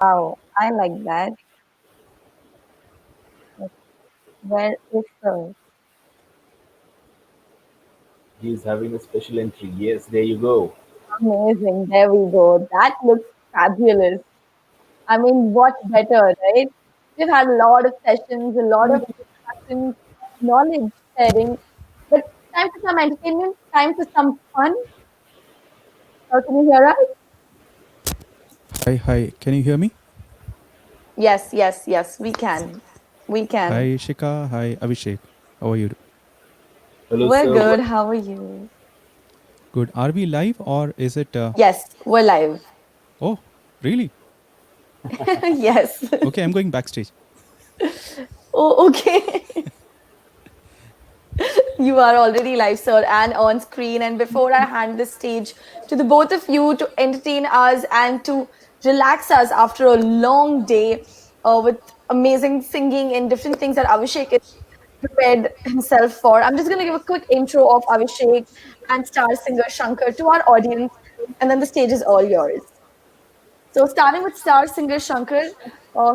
Wow, I like that. Where is the He's having a special entry. Yes, there you go. amazing? There we go. That looks fabulous. I mean, what better, right? We've had a lot of sessions, a lot of discussions, knowledge sharing, but time for some entertainment, time for some fun. So can you hear us? Hi, hi. Can you hear me? Yes, yes, yes, we can. We can. Hi, Shika. Hi, Abhishek. How are you? Hello, We're sir. good. How are you? Good. Are we live or is it? Yes, we're live. Oh, really? Yes. Okay, I'm going backstage. Oh, okay. You are already live, sir, and on screen. And before I hand the stage to the both of you to entertain us and to relax us after a long day with amazing singing and different things that Abhishek is prepared himself for, I'm just going to give a quick intro of Abhishek and star singer Shankar to our audience, and then the stage is all yours. So, starting with star singer Shankar,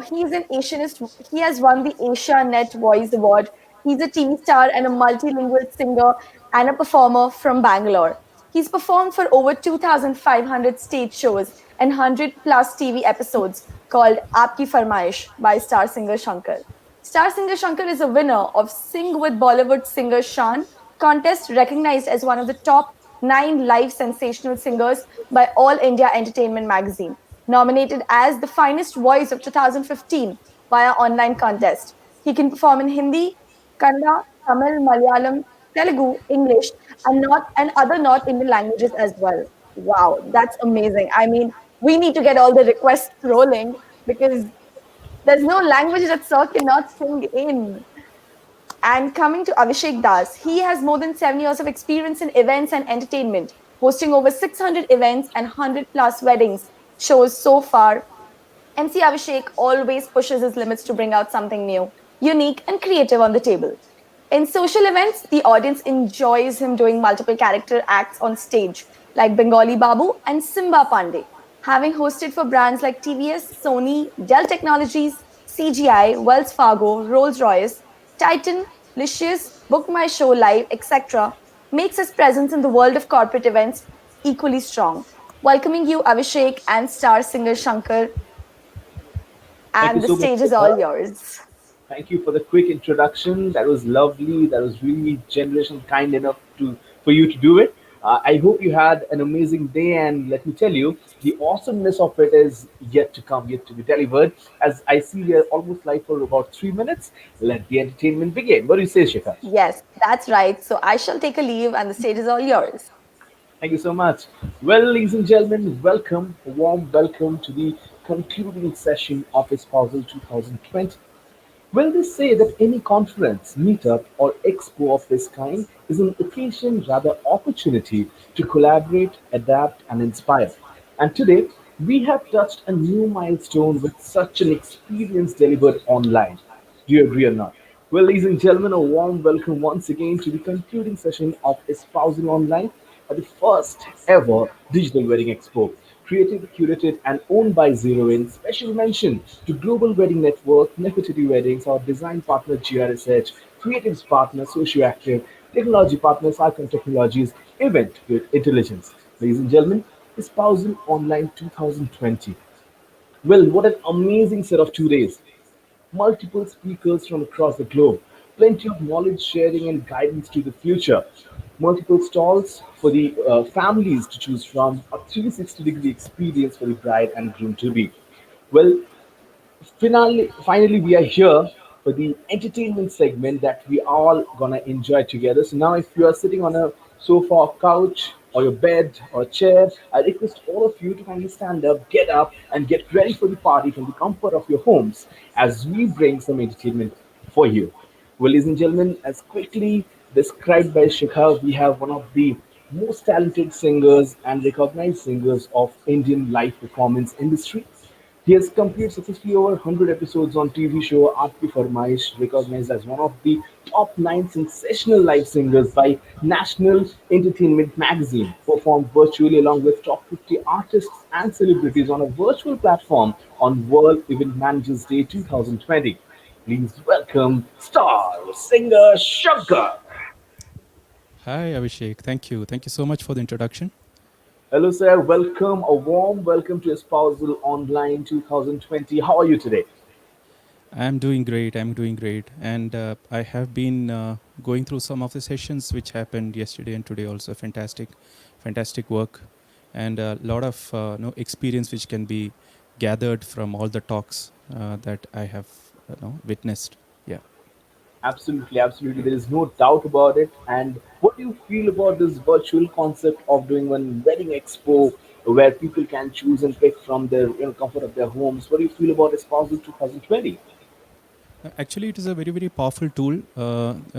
he is an Asianist. He has won the Asia Net Voice Award. He's a TV star and a multilingual singer and a performer from Bangalore. He's performed for over 2,500 stage shows and 100 plus TV episodes called Aapki Farmaish by star singer Shankar. Star singer Shankar is a winner of Sing with Bollywood singer Shan contest, recognized as one of the top 9 live sensational singers by All India Entertainment Magazine, nominated as the finest voice of 2015 via online contest. He can perform in Hindi, Kannada, Tamil, Malayalam, Telugu, English, and other North Indian languages as well. Wow, that's amazing. I mean, we need to get all the requests rolling because there's no language that Sir cannot sing in. And coming to Abhishek Das, he has more than 7 years of experience in events and entertainment, hosting over 600 events and 100 plus weddings shows so far. MC Abhishek always pushes his limits to bring out something new, unique, and creative on the table. In social events, the audience enjoys him doing multiple character acts on stage, like Bengali Babu and Simba Pandey, having hosted for brands like TVS, Sony, Dell Technologies, CGI, Wells Fargo, Rolls Royce, Titan, Licious, Book My Show Live, etc., makes his presence in the world of corporate events equally strong. Welcoming you, Abhishek, and star singer Shankar, Thank you and the so much, stage is all Shikha. yours. Thank you for the quick introduction. That was lovely. That was really generous and kind enough to for you to do it. I hope you had an amazing day, and let me tell you, the awesomeness of it is yet to come, yet to be delivered. As I see, we are almost live for about 3 minutes. Let the entertainment begin. What do you say, Shikha? Yes, that's right. So I shall take a leave, and the stage is all yours. Thank you so much. Well, ladies and gentlemen, welcome, a warm welcome to the concluding session of Espousal 2020. Well, they say that any conference, meetup, or expo of this kind is an occasion, rather opportunity to collaborate, adapt, and inspire. And today, we have touched a new milestone with such an experience delivered online. Do you agree or not? Well, ladies and gentlemen, a warm welcome once again to the concluding session of Espousing Online at the first ever Digital Wedding Expo. Created, curated, and owned by Zero In. Special mention to Global Wedding Network, Nefertiti Weddings, our design partner GRSH, creatives partner Socioactive, technology partner Icon Technologies, event with intelligence. Ladies and gentlemen, Espousing Online 2020. Well, what an amazing set of 2 days. Multiple speakers from across the globe, plenty of knowledge sharing and guidance to the future, multiple stalls for the families to choose from, a 360-degree experience for the bride and groom to be. Well, finally, we are here for the entertainment segment that we all gonna enjoy together. So now, if you are sitting on a sofa, or couch, or your bed, or chair, I request all of you to kindly stand up, get up, and get ready for the party from the comfort of your homes as we bring some entertainment for you. Well, ladies and gentlemen, as quickly described by Shikha, we have one of the most talented singers and recognized singers of Indian live performance industry. He has completed successfully over 100 episodes on TV show Aapki Farmaish, recognized as one of the top 9 sensational live singers by National Entertainment Magazine, performed virtually along with top 50 artists and celebrities on a virtual platform on World Event Managers Day 2020. Please welcome star singer Shankar. Hi, Abhishek. Thank you. Thank you so much for the introduction. Hello, sir. Welcome. A warm welcome to Espousal Online 2020. How are you today? I'm doing great. I'm doing great. And I have been going through some of the sessions which happened yesterday and today also. Fantastic, fantastic work. And a lot of experience which can be gathered from all the talks that I have witnessed. Yeah. Absolutely, absolutely. There is no doubt about it. And what do you feel about this virtual concept of doing one wedding expo where people can choose and pick from their comfort of their homes? What do you feel about Espousal 2020? Actually, it is a very, very powerful tool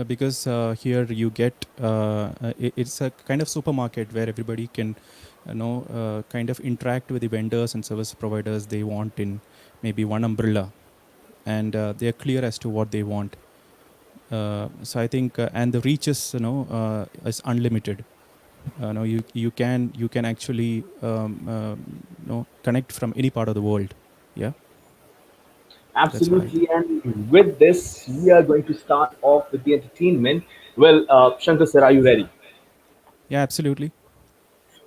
because here you get it's a kind of supermarket where everybody can, kind of interact with the vendors and service providers they want in maybe one umbrella, and they are clear as to what they want. So I think, and the reach is is unlimited. No, you can actually connect from any part of the world. Yeah, that's why. Absolutely. And with this, we are going to start off with the entertainment. Well, Shankar sir, are you ready? Yeah, absolutely.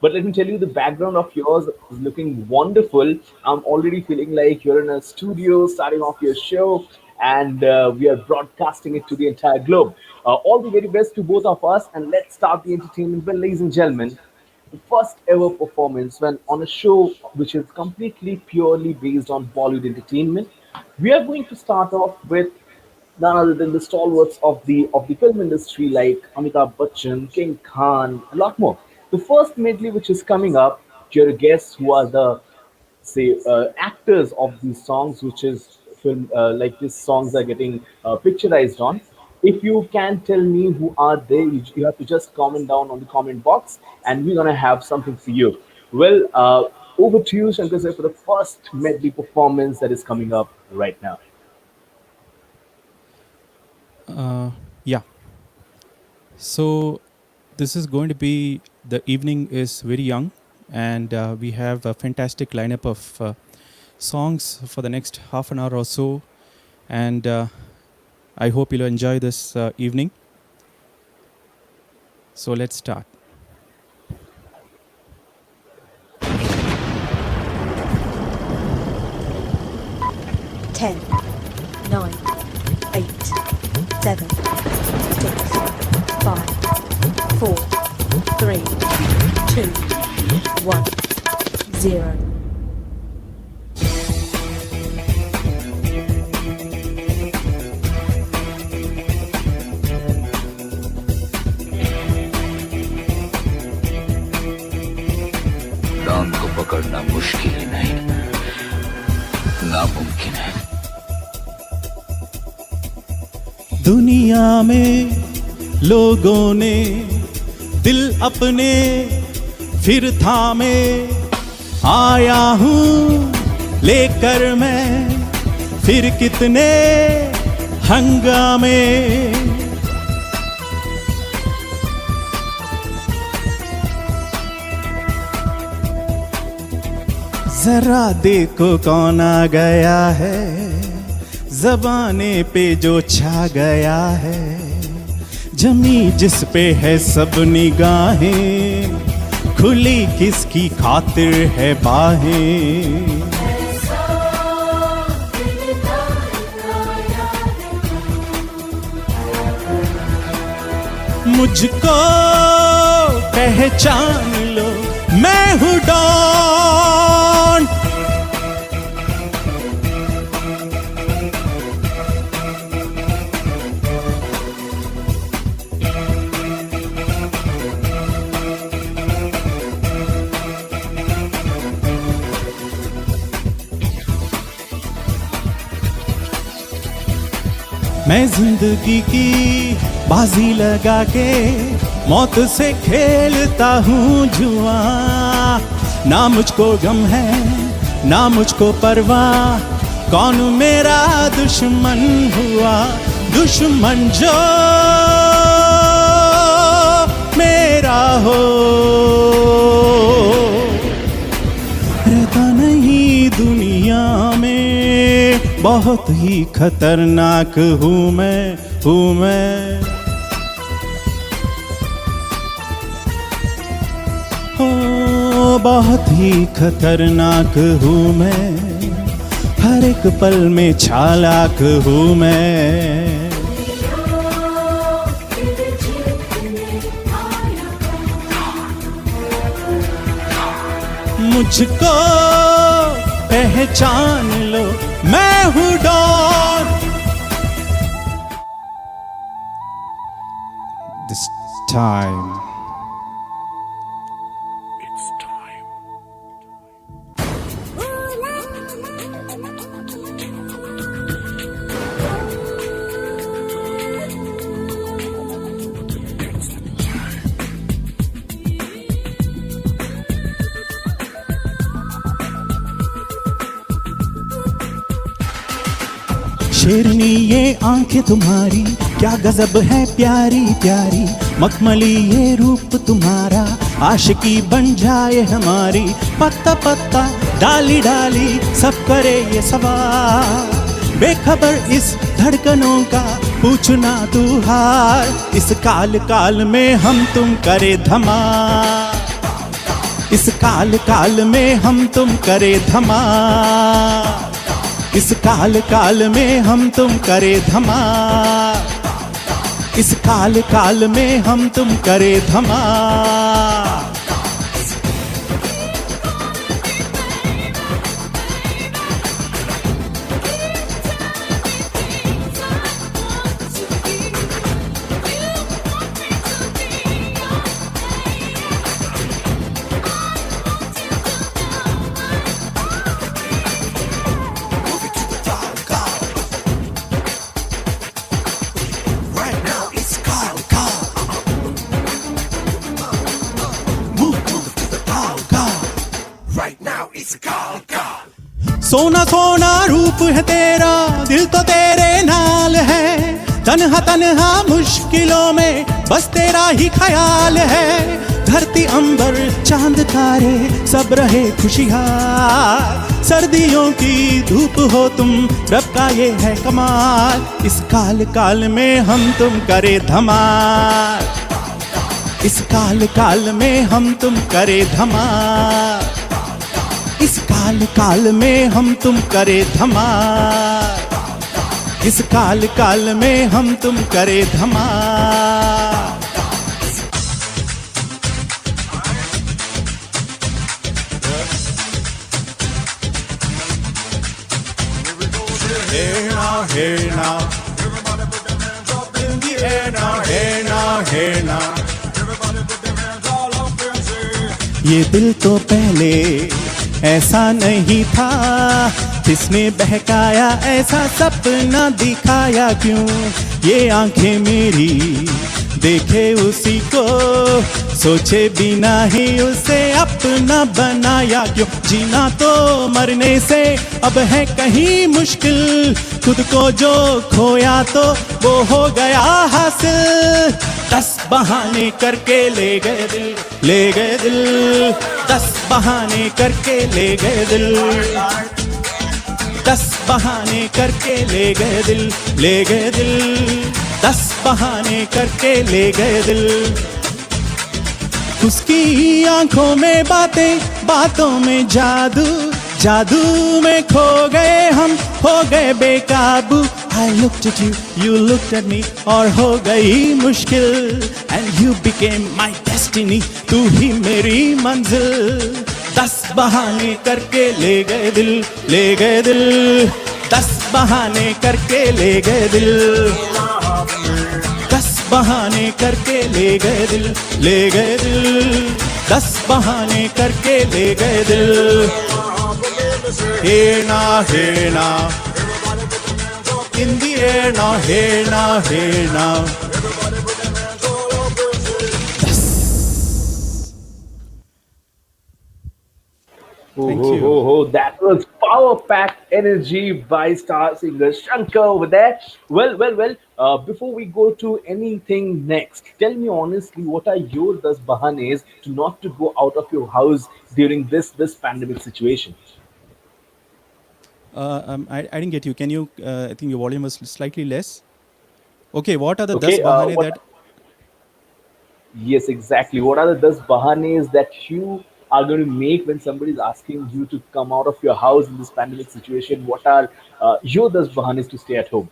But let me tell you, the background of yours is looking wonderful. I'm already feeling like you're in a studio starting off your show, and we are broadcasting it to the entire globe. All the very best to both of us, and let's start the entertainment. Well, ladies and gentlemen, the first ever performance when on a show which is completely purely based on Bollywood entertainment. We are going to start off with none other than the stalwarts of the film industry like Amitabh Bachchan, King Khan, a lot more. The first medley which is coming up, your guess who are the say actors of these songs, which is film like these songs are getting picturized on. If you can tell me who are they, you have to just comment down on the comment box, and we're gonna have something for you. Well, over to you, Shankar sir, for the first medley performance that is coming up right now. Yeah. So this is going to be the evening is very young, and we have a fantastic lineup of songs for the next half an hour or so, and I hope you'll enjoy this evening. So let's start. 10, 9, 8, 7, 6, 5, 4, 3, 2, 1, 0. दाम को पकड़ना मुश्किल ही नहीं, नामुमकिन है। दुनिया में लोगों ने दिल अपने फिर थामे, आया हूँ लेकर मैं फिर कितने हंगामे। जरा देखो कौन आ गया है, जबाने पे जो छा गया है, जमी जिस पे है सब निगाहें, खुली किसकी खातिर है बाहें। मुझको पहचान लो, मैं हूँ डॉन। मैं जिंदगी की बाजी लगा के मौत से खेलता हूँ जुआ, ना मुझको गम है ना मुझको परवाह, कौन मेरा दुश्मन हुआ, दुश्मन जो मेरा हो। रहता नहीं दुनिया में, बहुत ही खतरनाक हूँ मैं। हो बहुत ही खतरनाक हूँ मैं, हर एक पल में चालाक हूँ मैं। मुझको पहचान लो, मैं हूँ डॉन। This time शेरनी ये आंखें तुम्हारी, क्या गजब है प्यारी प्यारी। मखमली ये रूप तुम्हारा, आशिकी बन जाए हमारी। पत्ता पत्ता डाली डाली सब करे ये सवाल, बेखबर इस धड़कनों का पूछना तू हाल। इस काल काल में हम तुम करे धमाल, इस काल काल में हम तुम करे धमाल। इस काल काल में हम तुम करे धमाल, इस काल काल में हम तुम करे धमाल। सोना सोना रूप है तेरा, दिल तो तेरे नाल है। तन्हा तन्हा मुश्किलों में बस तेरा ही ख्याल है। धरती अंबर चांद तारे सब रहे खुशहाल। सर्दियों की धूप हो तुम, रब का ये है कमाल। इस काल काल में हम तुम करे धमाल, इस काल काल में हम तुम करे धमाल। इस काल काल में हम तुम करे धमाल, इस काल काल में हम तुम करे धमाल। Here now, here now, everybody put them hands up in the air now, here now, here now, everybody put them hands all up and say, ये दिल तो पहले ऐसा नहीं था, किसने बहकाया ऐसा सपना दिखाया क्यों। ये आंखें मेरी देखे उसी को, सोचे बिना ही उसे अपना बनाया क्यों। जीना तो मरने से अब है कहीं मुश्किल, खुद को जो खोया तो वो हो गया हासिल। 10 बहाने करके ले गए दिल, ले गए दिल। 10 बहाने करके ले गए दिल, 10 बहाने करके ले गए दिल, ले गए दिल। 10 बहाने करके ले गए दिल। उसकी आंखों में बातें, बातों में जादू, जादू में खो गए हम, हो गए बेकाबू। I looked at you, you looked at me, और हो गई मुश्किल। And you became my destiny, तू ही मेरी मंजिल। 10 बहाने करके ले गए दिल, ले गए दिल। 10 बहाने करके ले गए दिल, 10 बहाने करके ले गए दिल, ले गए दिल। 10 बहाने करके ले गए दिल। Here now, here now, in the air now, here now, here now. Ho, Thank ho, you. ho, ho. That was power packed energy by star singer Shankar over there. Before we go to anything next, tell me honestly, what are your das bahanes to not to go out of your house during this pandemic situation? I didn't get you. Can you? I think your volume was slightly less. Okay, what are the 10 Okay, bahane what? that? Yes, exactly. What are the 10 bahanes that you are going to make when somebody is asking you to come out of your house in this pandemic situation? What are your 10 bahanes to stay at home?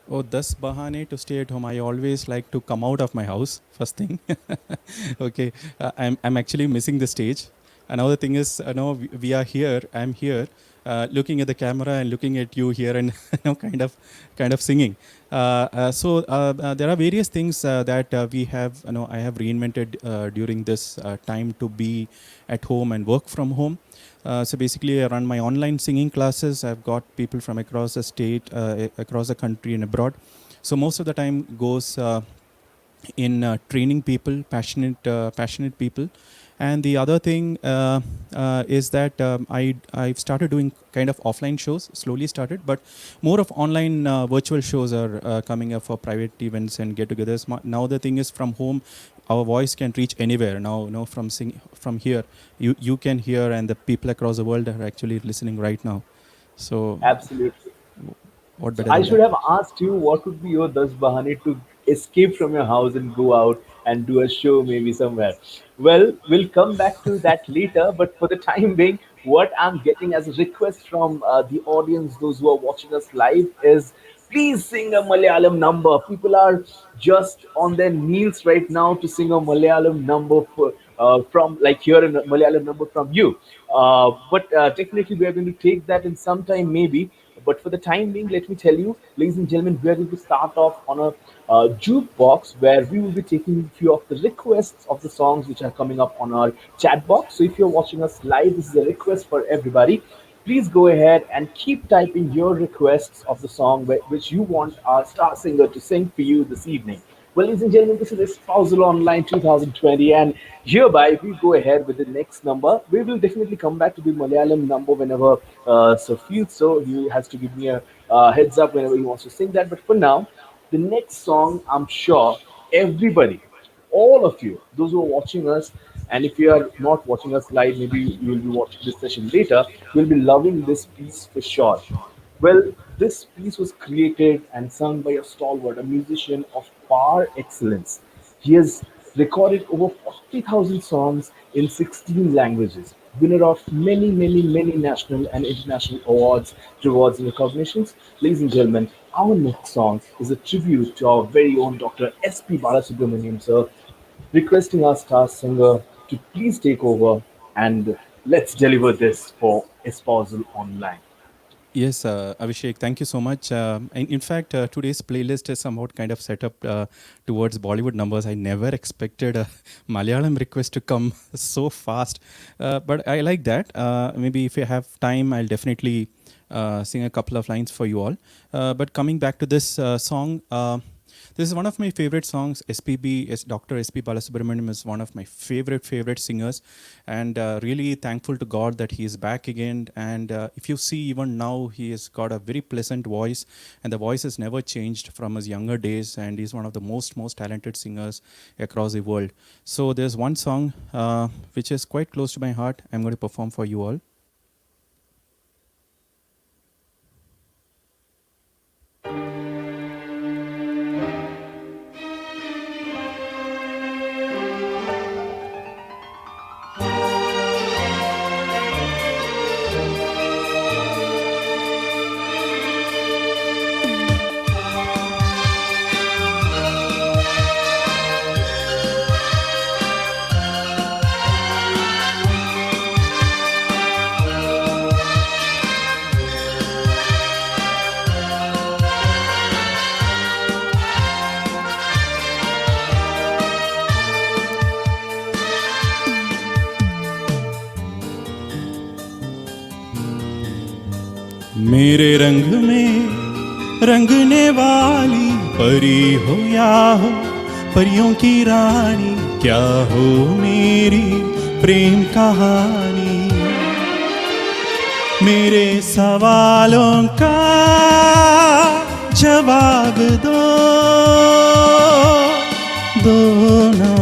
Oh, 10 bahane to stay at home. I always like to come out of my house first thing. Okay, I'm actually missing the stage. Another thing is, we are here. I'm here, looking at the camera and looking at you here, and kind of singing. There are various things that we have. I have reinvented during this time to be at home and work from home. So basically, I run my online singing classes. I've got people from across the state, across the country, and abroad. So most of the time goes in training people, passionate people. And the other thing is that I've started doing kind of offline shows. Slowly started, but more of online virtual shows are coming up for private events and get-togethers. Now the thing is, from home, our voice can reach anywhere. Now, from here, you can hear, and the people across the world are actually listening right now. So, Absolutely. what So better I than should that? have asked you what would be your 10 bahane to escape from your house and go out and do a show maybe somewhere. Well, we'll come back to that later, but for the time being, what I'm getting as a request from the audience, those who are watching us live, is please sing a Malayalam number. People are just on their knees right now to sing a Malayalam number from like hear a Malayalam number from you. But definitely we are going to take that in some time maybe. But for the time being, let me tell you, ladies and gentlemen, we are going to start off on a jukebox where we will be taking a few of the requests of the songs which are coming up on our chat box. So if you're watching us live, this is a request for everybody. Please go ahead and keep typing your requests of the song which you want our star singer to sing for you this evening. Well, ladies and gentlemen, this is Espousal Online 2020, and hereby we go ahead with the next number. We will definitely come back to the Malayalam number whenever Sir feels so. He has to give me a heads up whenever he wants to sing that. But for now, the next song, I'm sure everybody, all of you, those who are watching us, and if you are not watching us live, maybe you will be watching this session later, will be loving this piece for sure. Well, this piece was created and sung by a stalwart, a musician of par excellence. He has recorded over 40,000 songs in 16 languages, winner of many, many, many national and international awards, rewards, and recognitions. Ladies and gentlemen, our next song is a tribute to our very own Dr. S.P. Balasubramaniam, sir, requesting our star singer to please take over and let's deliver this for Espousal Online. Yes, Abhishek, thank you so much. In fact, today's playlist is somewhat kind of set up towards Bollywood numbers. I never expected a Malayalam request to come so fast, but I like that. Maybe if you have time, I'll definitely sing a couple of lines for you all. But coming back to this song, this is one of my favorite songs. Dr. S.P. Balasubramaniam is one of my favorite singers, and really thankful to God that he is back again. And if you see, even now, he has got a very pleasant voice, and the voice has never changed from his younger days. And he's one of the most talented singers across the world. So there's one song which is quite close to my heart. I'm going to perform for you all. मेरे रंग में रंगने वाली परी हो या हो परियों की रानी, क्या हो मेरी प्रेम कहानी। मेरे सवालों का जवाब दो, दो ना।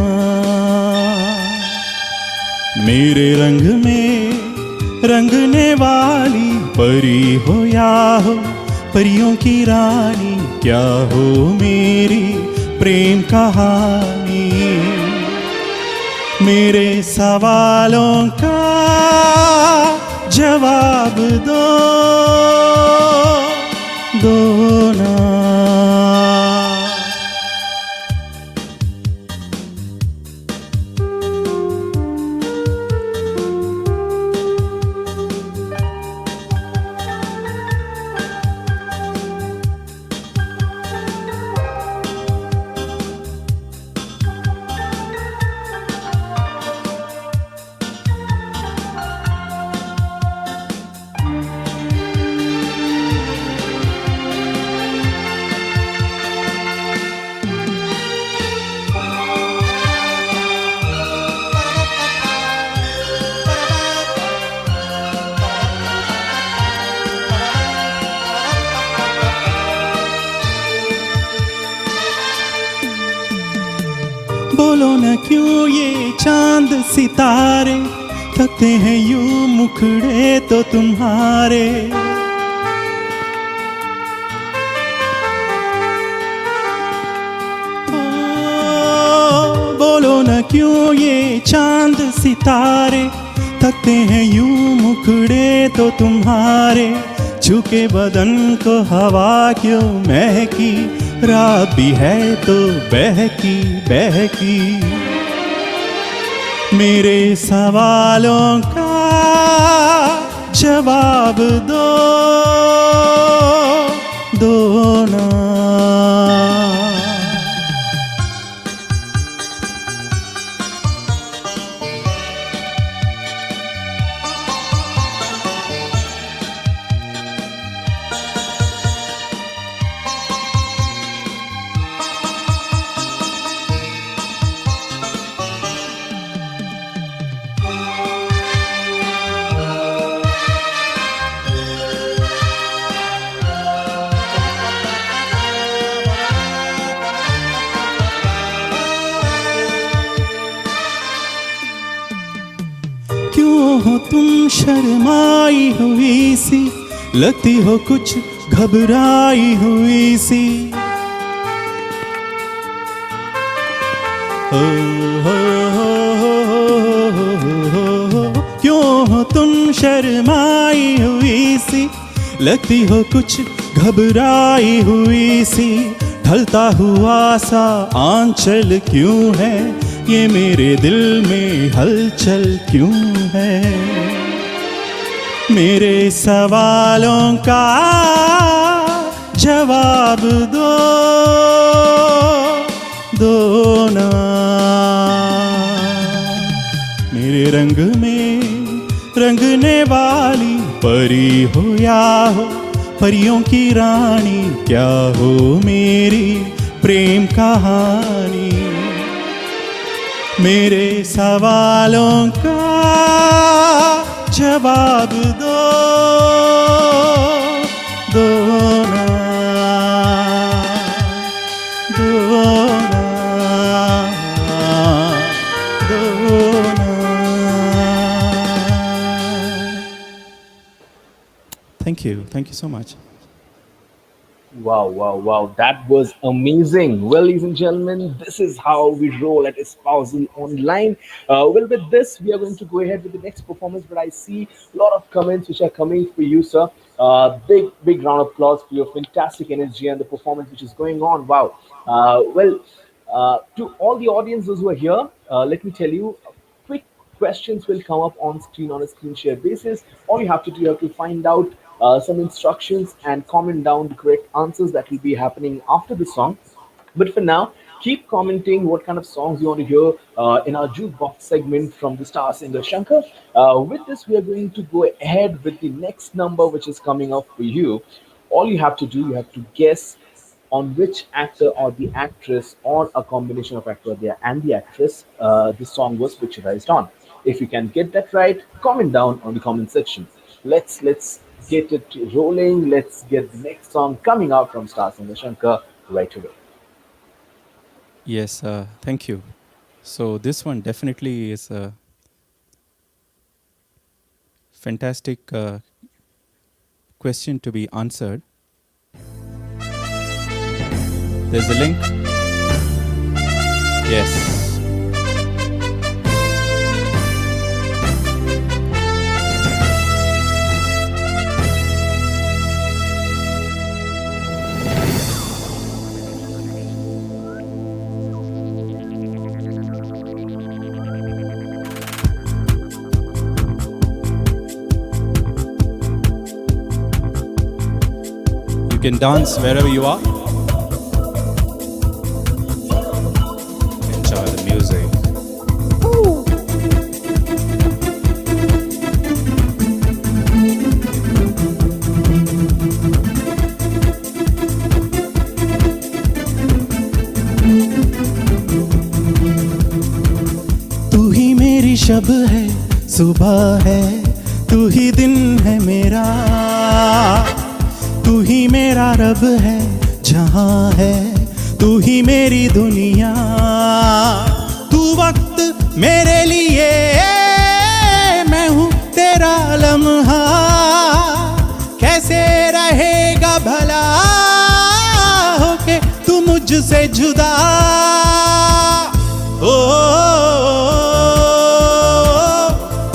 मेरे रंग में रंगने वाली परी हो या हो परियों की रानी, क्या हो मेरी प्रेम कहानी। मेरे सवालों का जवाब दो, दो ना। बोलो न क्यों ये चांद सितारे थकते हैं यूं मुखड़े तो तुम्हारे। बोलो न क्यों ये चांद सितारे थकते हैं यूं मुखड़े तो तुम्हारे। झुके बदन को हवा क्यों महकी, रात भी है तो बहकी बहकी। मेरे सवालों का जवाब दो, दो ना। क्यों हो तुम शर्माई हुई सी, लगती हो कुछ घबराई हुई सी। हो हो हो हो। क्यों हो तुम शर्माई हुई सी, लगती हो कुछ घबराई हुई सी। ढलता हुआ सा आंचल क्यों है, ये मेरे दिल में हलचल क्यों है। मेरे सवालों का जवाब दो, दो ना। मेरे रंग में रंगने वाली परी हो या हो परियों की रानी, क्या हो मेरी प्रेम कहानी। मेरे सवालों का जवाब दो, दो ना, दो ना, दो ना। Thank you so much. Wow, wow, wow. That was amazing. Well, ladies and gentlemen, this is how we roll at Espousal Online. Well, with this, we are going to go ahead with the next performance, but I see a lot of comments which are coming for you, sir. Big round of applause for your fantastic energy and the performance which is going on. Wow. To all the audiences who are here, let me tell you, quick questions will come up on screen on a screen share basis. All you have to do, you have to find out some instructions and comment down the correct answers that will be happening after the song. But for now, keep commenting what kind of songs you want to hear in our jukebox segment from the star singer Shankar. With this, we are going to go ahead with the next number, which is coming up for you. All you have to do, you have to guess on which actor or the actress or a combination of actor there and the actress the song was picturized on. If you can get that right, comment down on the comment section. Let's get it rolling. Let's get the next song coming out from Star Singer Shankar right away. Yes, thank you. So this one definitely is a fantastic question to be answered. There's a link. Yes. You can dance wherever you are. Enjoy the music. तू ही मेरी शब है, सुबह है, तू ही दिन है मेरा, तू ही मेरा रब है, जहां है, तू ही मेरी दुनिया, तू वक्त मेरे लिए, मैं हूँ तेरा लम्हा, कैसे रहेगा भला होके तू मुझसे जुदा। ओ,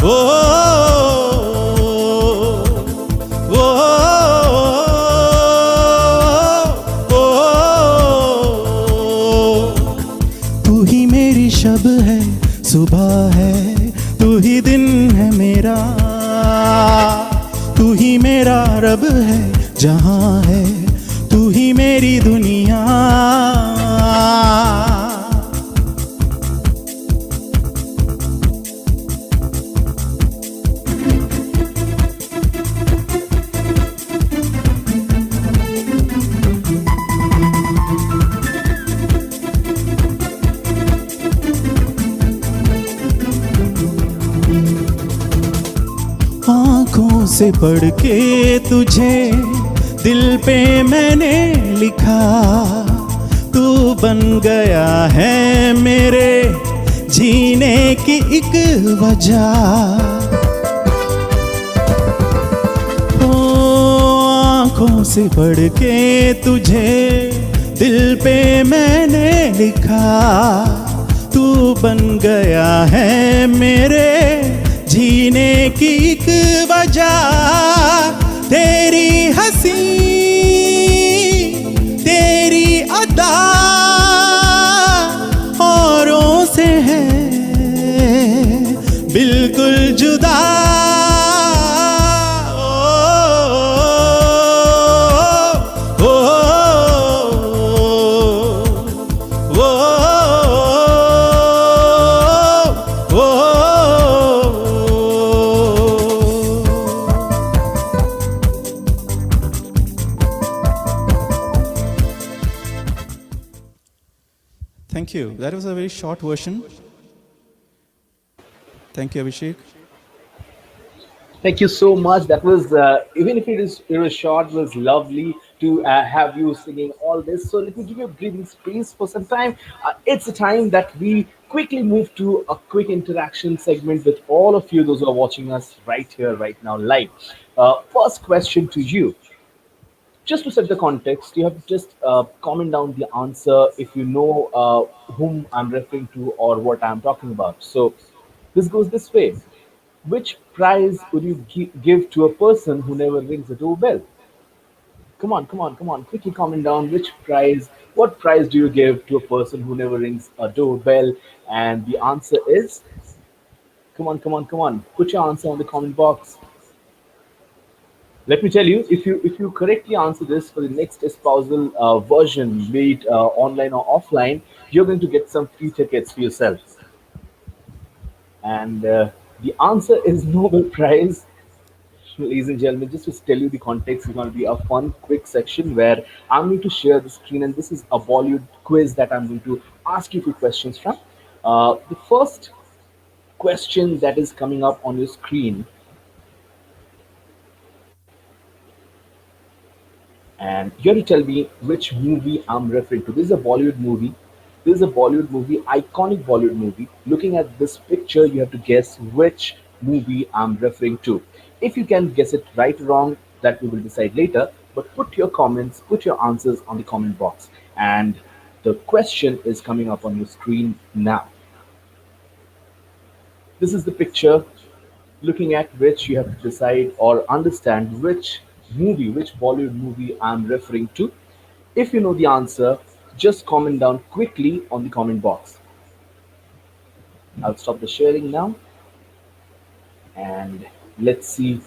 ओ, ओ, ओ, तू ही मेरी शब है, सुबह है, तू ही दिन है मेरा, तू ही मेरा रब है, जहां है, तू ही मेरी दुनिया। आँखों से पढ़ के तुझे दिल पे मैंने लिखा, तू बन गया है मेरे जीने की एक वजह। ओ, आँखों से पढ़ के तुझे दिल पे मैंने लिखा, तू बन गया है मेरे जीने की एक वजह। तेरी हंसी तेरी अदा औरों से है बिल्कुल जुदा। ओ, ओ, ओ, ओ, ओ, Thank you. That was a very short version. Thank you, Abhishek. Thank you so much. That was even if it was short, it was lovely to have you singing all this. So let me give you a breathing space for some time. It's a time that we quickly move to a quick interaction segment with all of you, those who are watching us right here, right now, live. First question to you. Just to set the context, you have to just comment down the answer if you know whom I'm referring to or what I'm talking about. So this goes this way. Which prize would you give to a person who never rings a doorbell? Come on, come on, come on. Quickly comment down what prize do you give to a person who never rings a doorbell? And the answer is, come on, come on, come on. Put your answer on the comment box. Let me tell you, if you correctly answer this for the next espousal version, be it online or offline, you're going to get some free tickets for yourself. And the answer is Nobel Prize. Ladies and gentlemen, just to tell you the context, it's going to be a fun, quick section where I'm going to share the screen, and this is a Bollywood quiz that I'm going to ask you a few questions from. The first question that is coming up on your screen and you have to tell me which movie I'm referring to. This is a Bollywood movie. This is a Bollywood movie, iconic Bollywood movie. Looking at this picture, you have to guess which movie I'm referring to. If you can guess it right or wrong, that we will decide later. But put your comments, put your answers on the comment box. And the question is coming up on your screen now. This is the picture looking at which you have to decide or understand which Bollywood movie I'm referring to. If you know the answer, just comment down quickly on the comment box. I'll stop the sharing now and let's see,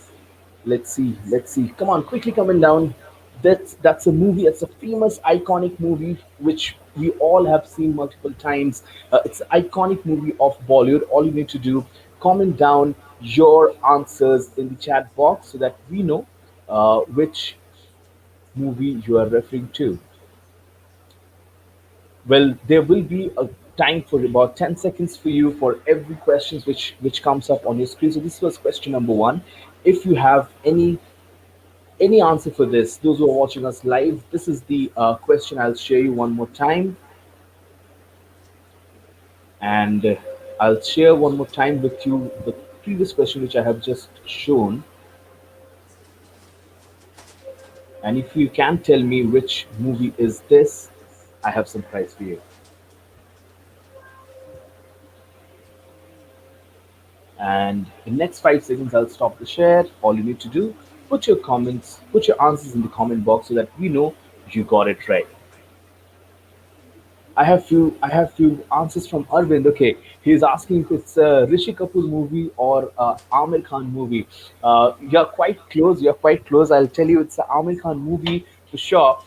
let's see. Come on, quickly comment down. That's a movie. It's a famous, iconic movie which we all have seen multiple times. It's an iconic movie of Bollywood. All you need to do, comment down your answers in the chat box so that we know which movie you are referring to. Well, there will be a time for about 10 seconds for you for every questions which comes up on your screen. So this was question number one. If you have any answer for this, those who are watching us live, this is the question. I'll share you one more time, and I'll share one more time with you the previous question which I have just shown. And if you can tell me which movie is this, I have some prize for you. And in next 5 seconds, I'll stop the share. All you need to do, put your comments, put your answers in the comment box so that we know you got it right. I have few answers from Arvind. Okay, he's asking if it's a Rishi Kapoor movie or a Amir Khan movie. You're quite close. You're quite close. I'll tell you, it's a Amir Khan movie for sure.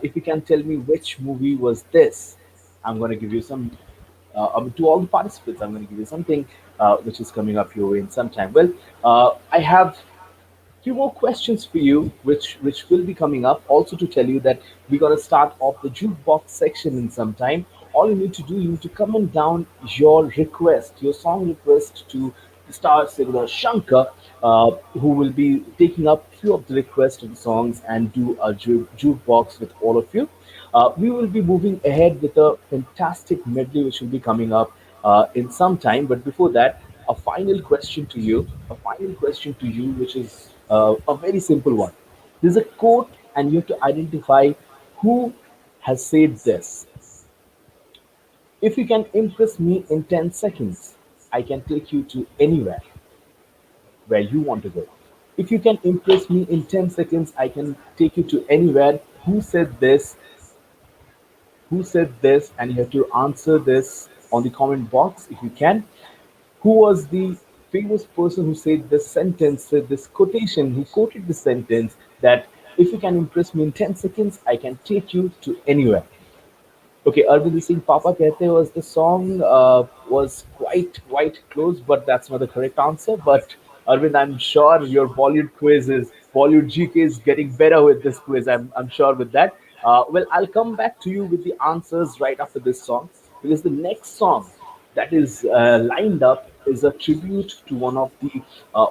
If you can tell me which movie was this, I'm going to give you some. To all the participants, I'm going to give you something which is coming up your way in some time. Well, I have few more questions for you, which will be coming up. Also to tell you that we're gonna start off the jukebox section in some time. All you need to do, you need to comment down your request, your song request to the star singer Shankar, who will be taking up few of the requests of the songs and do a jukebox with all of you. We will be moving ahead with a fantastic medley which will be coming up in some time. But before that, a final question to you, which is a very simple one. There's a quote, and you have to identify who has said this. If you can impress me in 10 seconds, I can take you to anywhere where you want to go. If you can impress me in 10 seconds, I can take you to anywhere. Who said this? Who said this? And you have to answer this on the comment box if you can. Who was the famous person who said this sentence, said this quotation, who quoted the sentence that if you can impress me in 10 seconds, I can take you to anywhere? Okay, Arvind Singh Papa Kehte was the song, was quite close, but that's not the correct answer. But Arvind, I'm sure your Bollywood GK is getting better with this quiz. I'm sure with that. Well, I'll come back to you with the answers right after this song, because the next song that is lined up is a tribute to one of the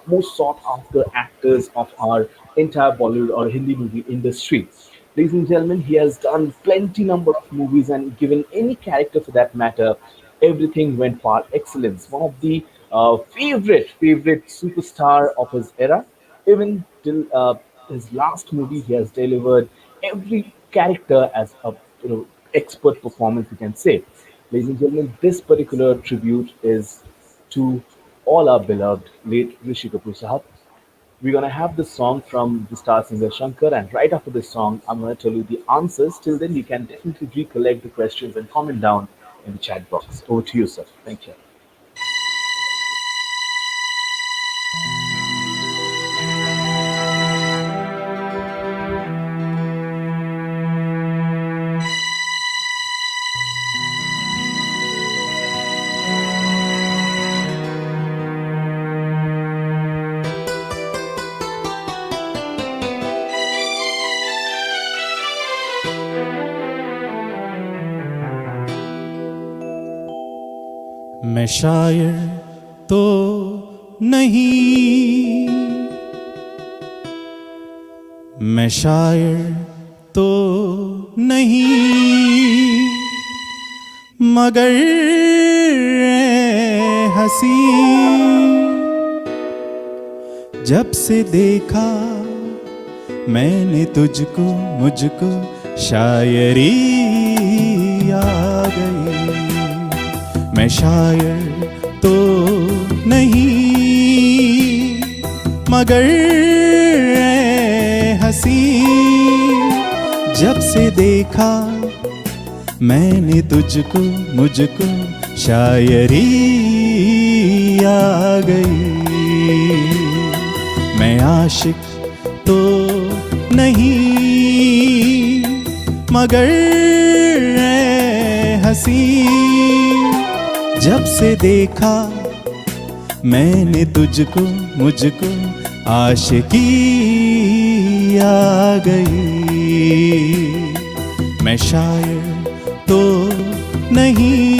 most sought after actors of our entire Bollywood or Hindi movie industry. Ladies and gentlemen, he has done plenty number of movies and given any character for that matter, everything went par excellence. One of the favorite superstar of his era. Even till his last movie, he has delivered every character as a expert performance, you can say. Ladies and gentlemen, this particular tribute is to all our beloved late Rishi Kapoor Sahab. We're gonna have the song from the star singer Shankar, and right after this song, I'm gonna tell you the answers. Till then, you can definitely recollect the questions and comment down in the chat box. Over to you, sir. Thank you. मैं शायर तो नहीं, मैं शायर तो नहीं, मगर हंसी जब से देखा मैंने तुझको, मुझको शायरी आ गई। मैं शायर तो नहीं, मगर हंसी जब से देखा मैंने तुझको, मुझको शायरी आ गई। मैं आशिक तो नहीं, मगर हंसी जब से देखा मैंने तुझको, मुझको आशिकी आ गई। मैं शायर तो नहीं।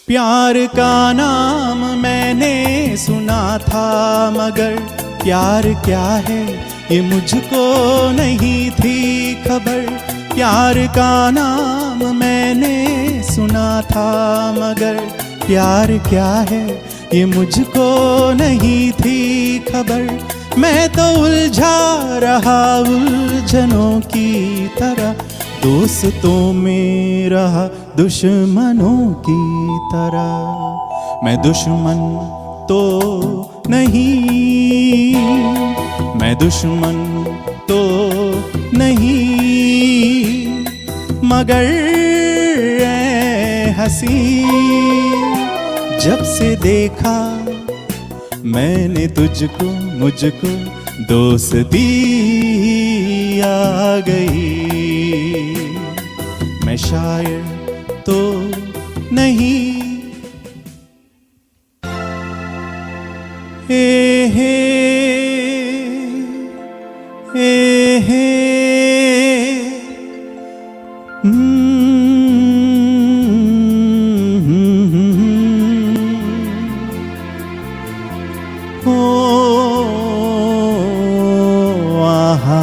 प्यार का नाम मैंने सुना था, मगर प्यार क्या है ये मुझको नहीं थी खबर। प्यार का नाम मैंने सुना था, मगर प्यार क्या है ये मुझको नहीं थी खबर। मैं तो उलझा रहा उलझनों की तरह, दोस्तों में रहा दुश्मनों की तरह। मैं दुश्मन तो नहीं, मैं दुश्मन तो नहीं, मगर हंसी जब से देखा मैंने तुझको, मुझको दोस्ती आ गई। मैं शायर तो नहीं। ए हे ए हे ओ आहा।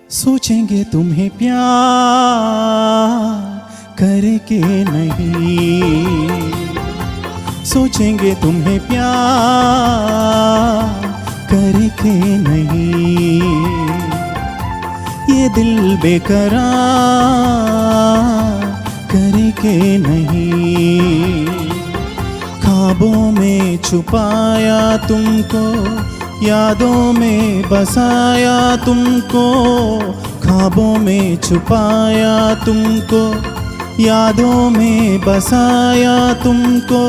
सोचेंगे तुम्हें प्यार करके नहीं, सोचेंगे तुम्हें प्यार करके नहीं। ये दिल बेकरार करके नहीं। ख्वाबों में छुपाया तुमको, यादों में बसाया तुमको। ख्वाबों में छुपाया तुमको, यादों में बसाया तुमको।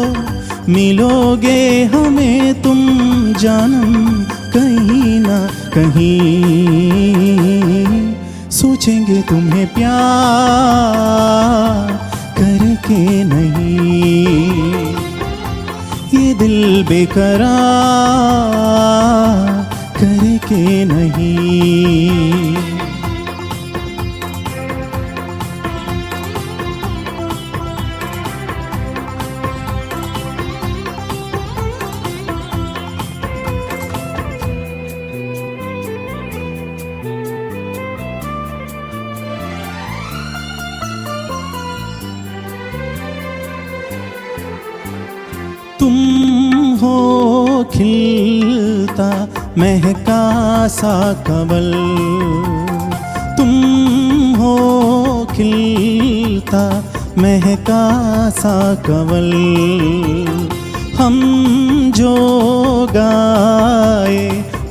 मिलोगे हमें तुम जानम कहीं ना कहीं। सोचेंगे तुम्हें प्यार करके नहीं। ये दिल बेकरार करके नहीं। तुम हो खिलता महका सा कमल, तुम हो खिलता महका सा कमल। हम जो गाए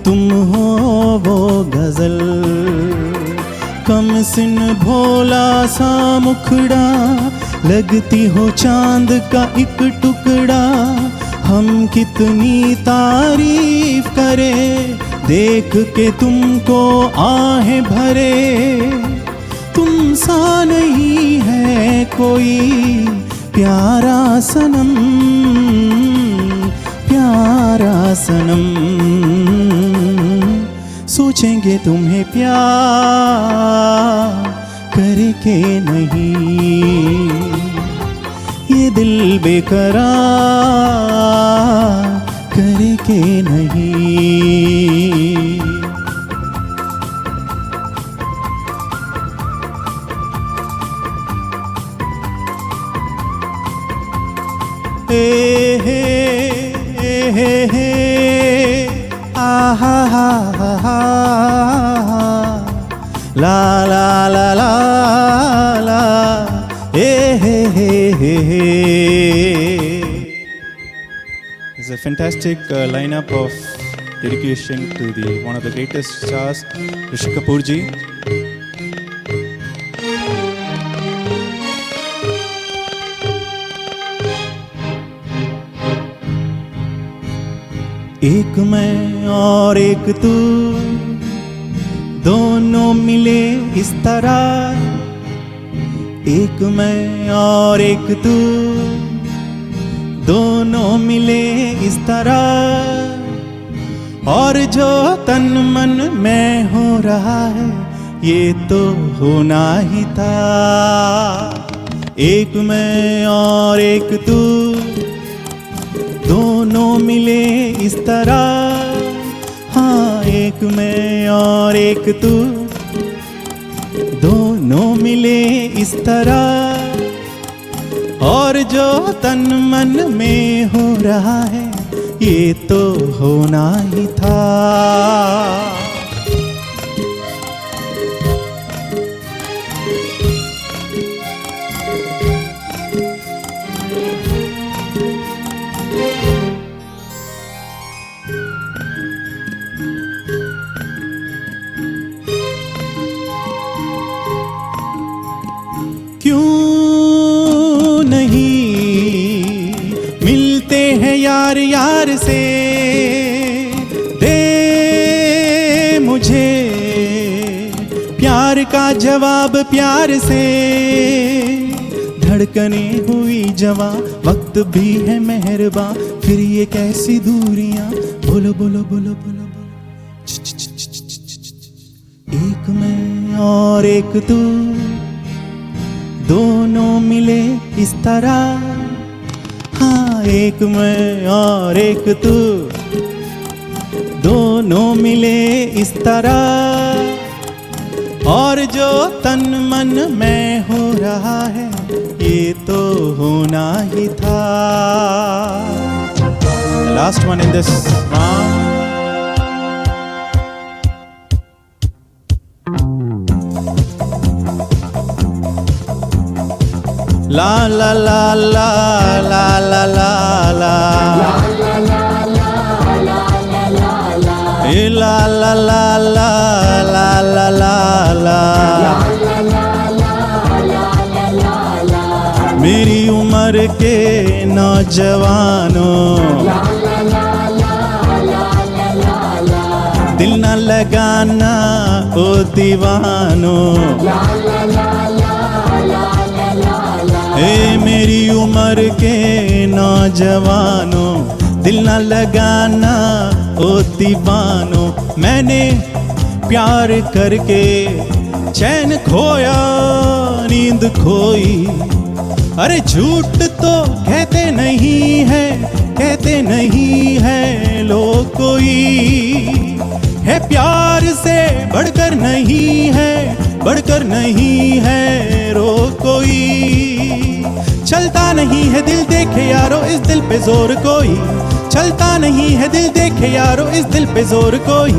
तुम हो वो गजल। कम सिन भोला सा मुखड़ा, लगती हो चांद का एक टुकड़ा। हम कितनी तारीफ करें, देख के तुमको आहें भरे। तुम सा नहीं है कोई प्यारा सनम, प्यारा सनम। सोचेंगे तुम्हें प्यार करके नहीं, ये दिल बेकरार करके नहीं। हे आहा हा हा हा, ला ला ला ला ला, हे। It's a fantastic lineup of dedication to the one of the greatest stars, Rishi Kapoor ji. एक मैं और एक तू, दोनों मिले इस तरह। एक मैं और एक तू, दोनों मिले इस तरह। और जो तन मन में हो रहा है, ये तो होना ही था। एक मैं और एक तू, दोनों मिले इस तरह। हाँ, एक मैं और एक तू, दोनों मिले इस तरह। और जो तन मन में हो रहा है, ये तो होना ही था। क्यों नहीं मिलते हैं यार यार से, दे मुझे प्यार का जवाब प्यार से। धड़कने हुई जवां, वक्त भी है मेहरबान, फिर ये कैसी दूरियां। बोलो बोलो बोलो बोलो बोलो। एक मैं और एक तू, दोनों मिले इस तरह। हाँ, एक मैं और एक तू, दोनों मिले इस तरह। और जो तन मन में हो रहा है, ये तो होना ही था। The last one in this round. ला ला ला ला ला ला ला ला, ए ला ला ला ला ला ला ला ला। मेरी उम्र के नौजवानों, दिल न लगाना ओ दीवानों। ए मेरी उम्र के नौजवानों, दिल न लगाना ओ दीवानों। मैंने प्यार करके चैन खोया, नींद खोई। अरे झूठ तो कहते नहीं है, कहते नहीं है लोग कोई। है प्यार से बढ़कर नहीं है, बढ़कर नहीं है रो कोई। चलता नहीं है दिल देखे यारो इस दिल पे जोर कोई, चलता नहीं है दिल देखे यारो इस दिल पे जोर कोई।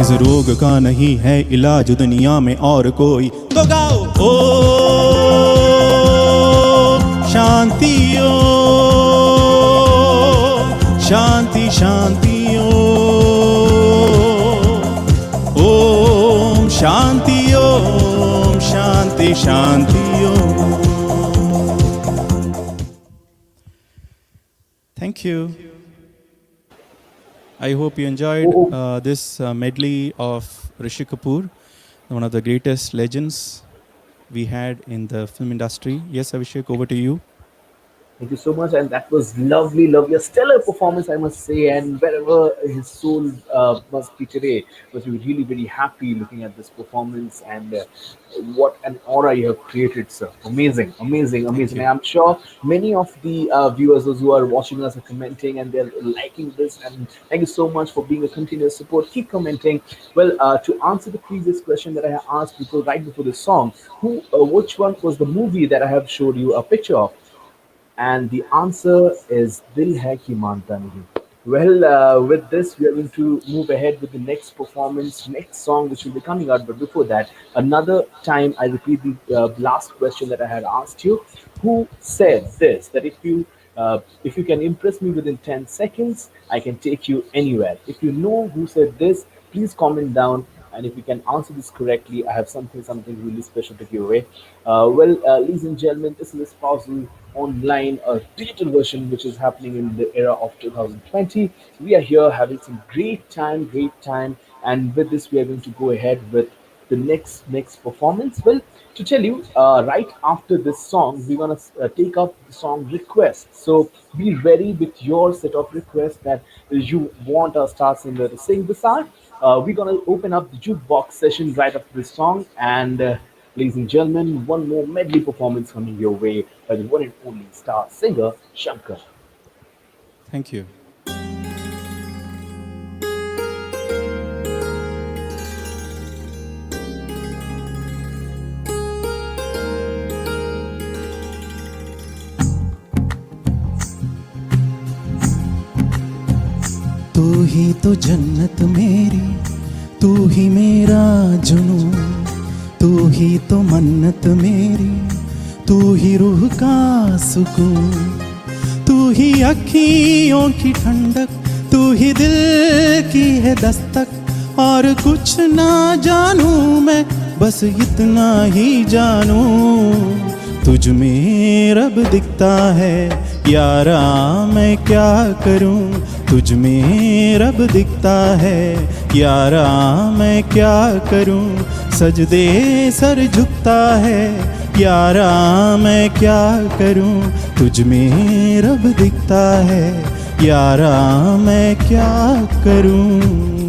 इस रोग का नहीं है इलाज दुनिया में और कोई। तो गाओ ओ शांति ओ शांति शांति ओम शांति ओ पियो। Thank you. I hope you enjoyed this medley of Rishi Kapoor, one of the greatest legends we had in the film industry. Yes, Abhishek, over to you. Thank you so much, and that was lovely, lovely, a stellar performance, I must say. And wherever his soul must be today, was really very happy looking at this performance, and what an aura you have created, sir. Amazing, amazing, Thank amazing. you. And I'm sure many of the viewers, those who are watching us, are commenting and they're liking this. And thank you so much for being a continuous support. Keep commenting. Well, to answer the previous question that I asked before, right before the song, which one was the movie that I have showed you a picture of? And the answer is Dil Hai Ki Manta Nahi. Well, with this, we are going to move ahead with the next performance, next song, which will be coming out. But before that, another time, I repeat the last question that I had asked you. Who said this? That if you can impress me within 10 seconds, I can take you anywhere. If you know who said this, please comment down. And if you can answer this correctly, I have something really special to give away. Ladies and gentlemen, this is Puzzle Online, a digital version which is happening in the era of 2020. We are here having some great time, and with this, we are going to go ahead with the next performance. Well, to tell you, right after this song, we're gonna take up the song request. So be ready with your set of requests that you want our star singer to sing beside. We're gonna open up the jukebox session right after this song, and ladies and gentlemen, one more medley performance coming your way by the one and only star singer Shankar. Thank you. तू ही तो जन्नत मेरी, तू ही मेरा जुनून, तू ही तो मन्नत मेरी, तू ही रूह का सुकून, तू ही अखियों की ठंडक, तू ही दिल की है दस्तक। और कुछ ना जानूं मैं, बस इतना ही जानूं, तुझ में रब दिखता है यारा, मैं क्या करूं। तुझ में रब दिखता है यारा, मैं क्या करूं। सजदे सर झुकता है यारा, मैं क्या करूं। तुझ में रब दिखता है यारा, मैं क्या करूं।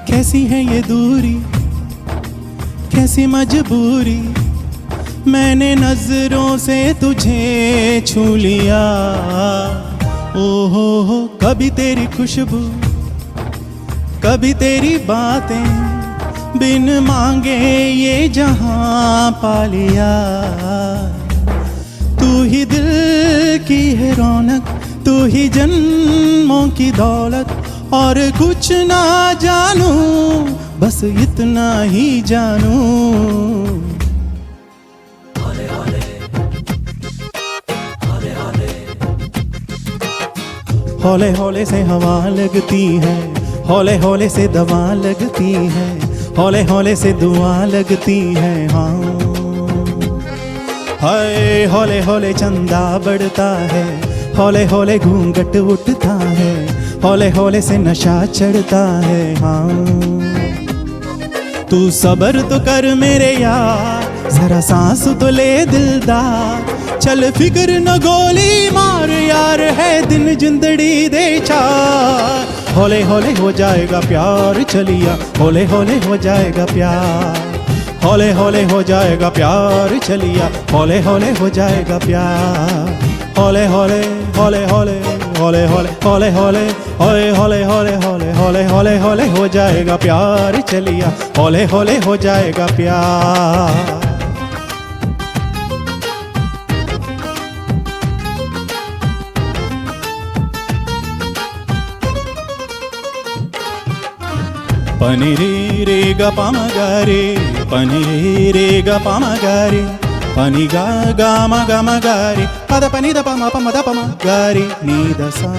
कैसी है ये दूरी, कैसी मजबूरी, मैंने नजरों से तुझे छू लिया। ओ हो, कभी तेरी खुशबू, कभी तेरी बातें, बिन मांगे ये जहां पा लिया। तू ही दिल की है रौनक, तू ही जन्मों की दौलत। और कुछ ना जानूं, बस इतना ही जानूं। हौले हौले से हवा लगती है, हौले हौले से दवा लगती है, हौले हौले से दुआ लगती है। हाँ हाय, हौले हौले चंदा बढ़ता है, हौले हौले घूंघट उठता है, हौले हौले से नशा चढ़ता है। हाँ तू सब्र तो कर मेरे यार, जरा सांस तो ले दिलदार। चल फिक्र न गोली मार यार, है दिन जिंदड़ी दे चार। हौले हौले हो जाएगा प्यार चलिया, हौले हौले हो जाएगा प्यार। हौले हौले हो जाएगा प्यार चलिया, हौले हौले हो जाएगा प्यार। हौले हौले हौले हौले हौले हौले हौले हौले हौले हौले हौले हौले हौले हौले हो जाएगा प्यार चलिया, हौले हौले हो जाएगा प्यार। पनि रे ग प म ग रे पनि रे ग प म ग रे पनि ग ग म ग रे प द पनि द प म द प म ग रे नि द सा।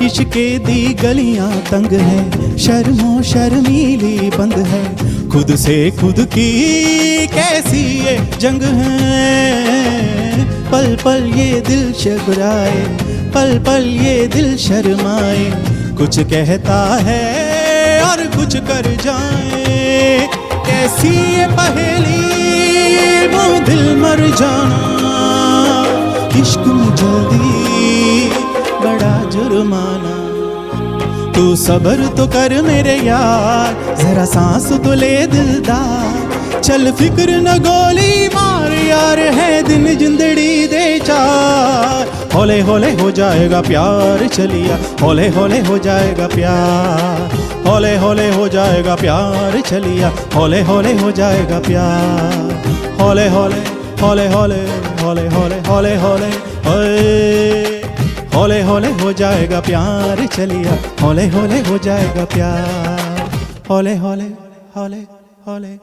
इश्क दी गलियां तंग है, शर्मो शर्मीली बंद है, खुद से खुद की कैसी ये जंग है। पल पल ये दिल शबराए, पल पल ये दिल शर्माए, कुछ कहता है और कुछ कर जाए। कैसी ये पहेली वो दिल मर जाना, इश्क में जल्दी बड़ा जुर्माना। तू सब्र तो कर मेरे यार, जरा सांस तो ले दिलदार, चल फिक्र न गोली मार यार, है दिन जिंदड़ी दे चार। हौले हौले हो जाएगा प्यार चलिया, हौले हौले हो जाएगा प्यार, हौले हौले हो जाएगा प्यार चलिया, हौले हौले हो जाएगा प्यार। हौले हौले हौले हौले हौले हौले हौले हौले हौले हौले हो जाएगा प्यार चलिया, हौले हौले हो जाएगा प्यार। हौले हौले हौले हौले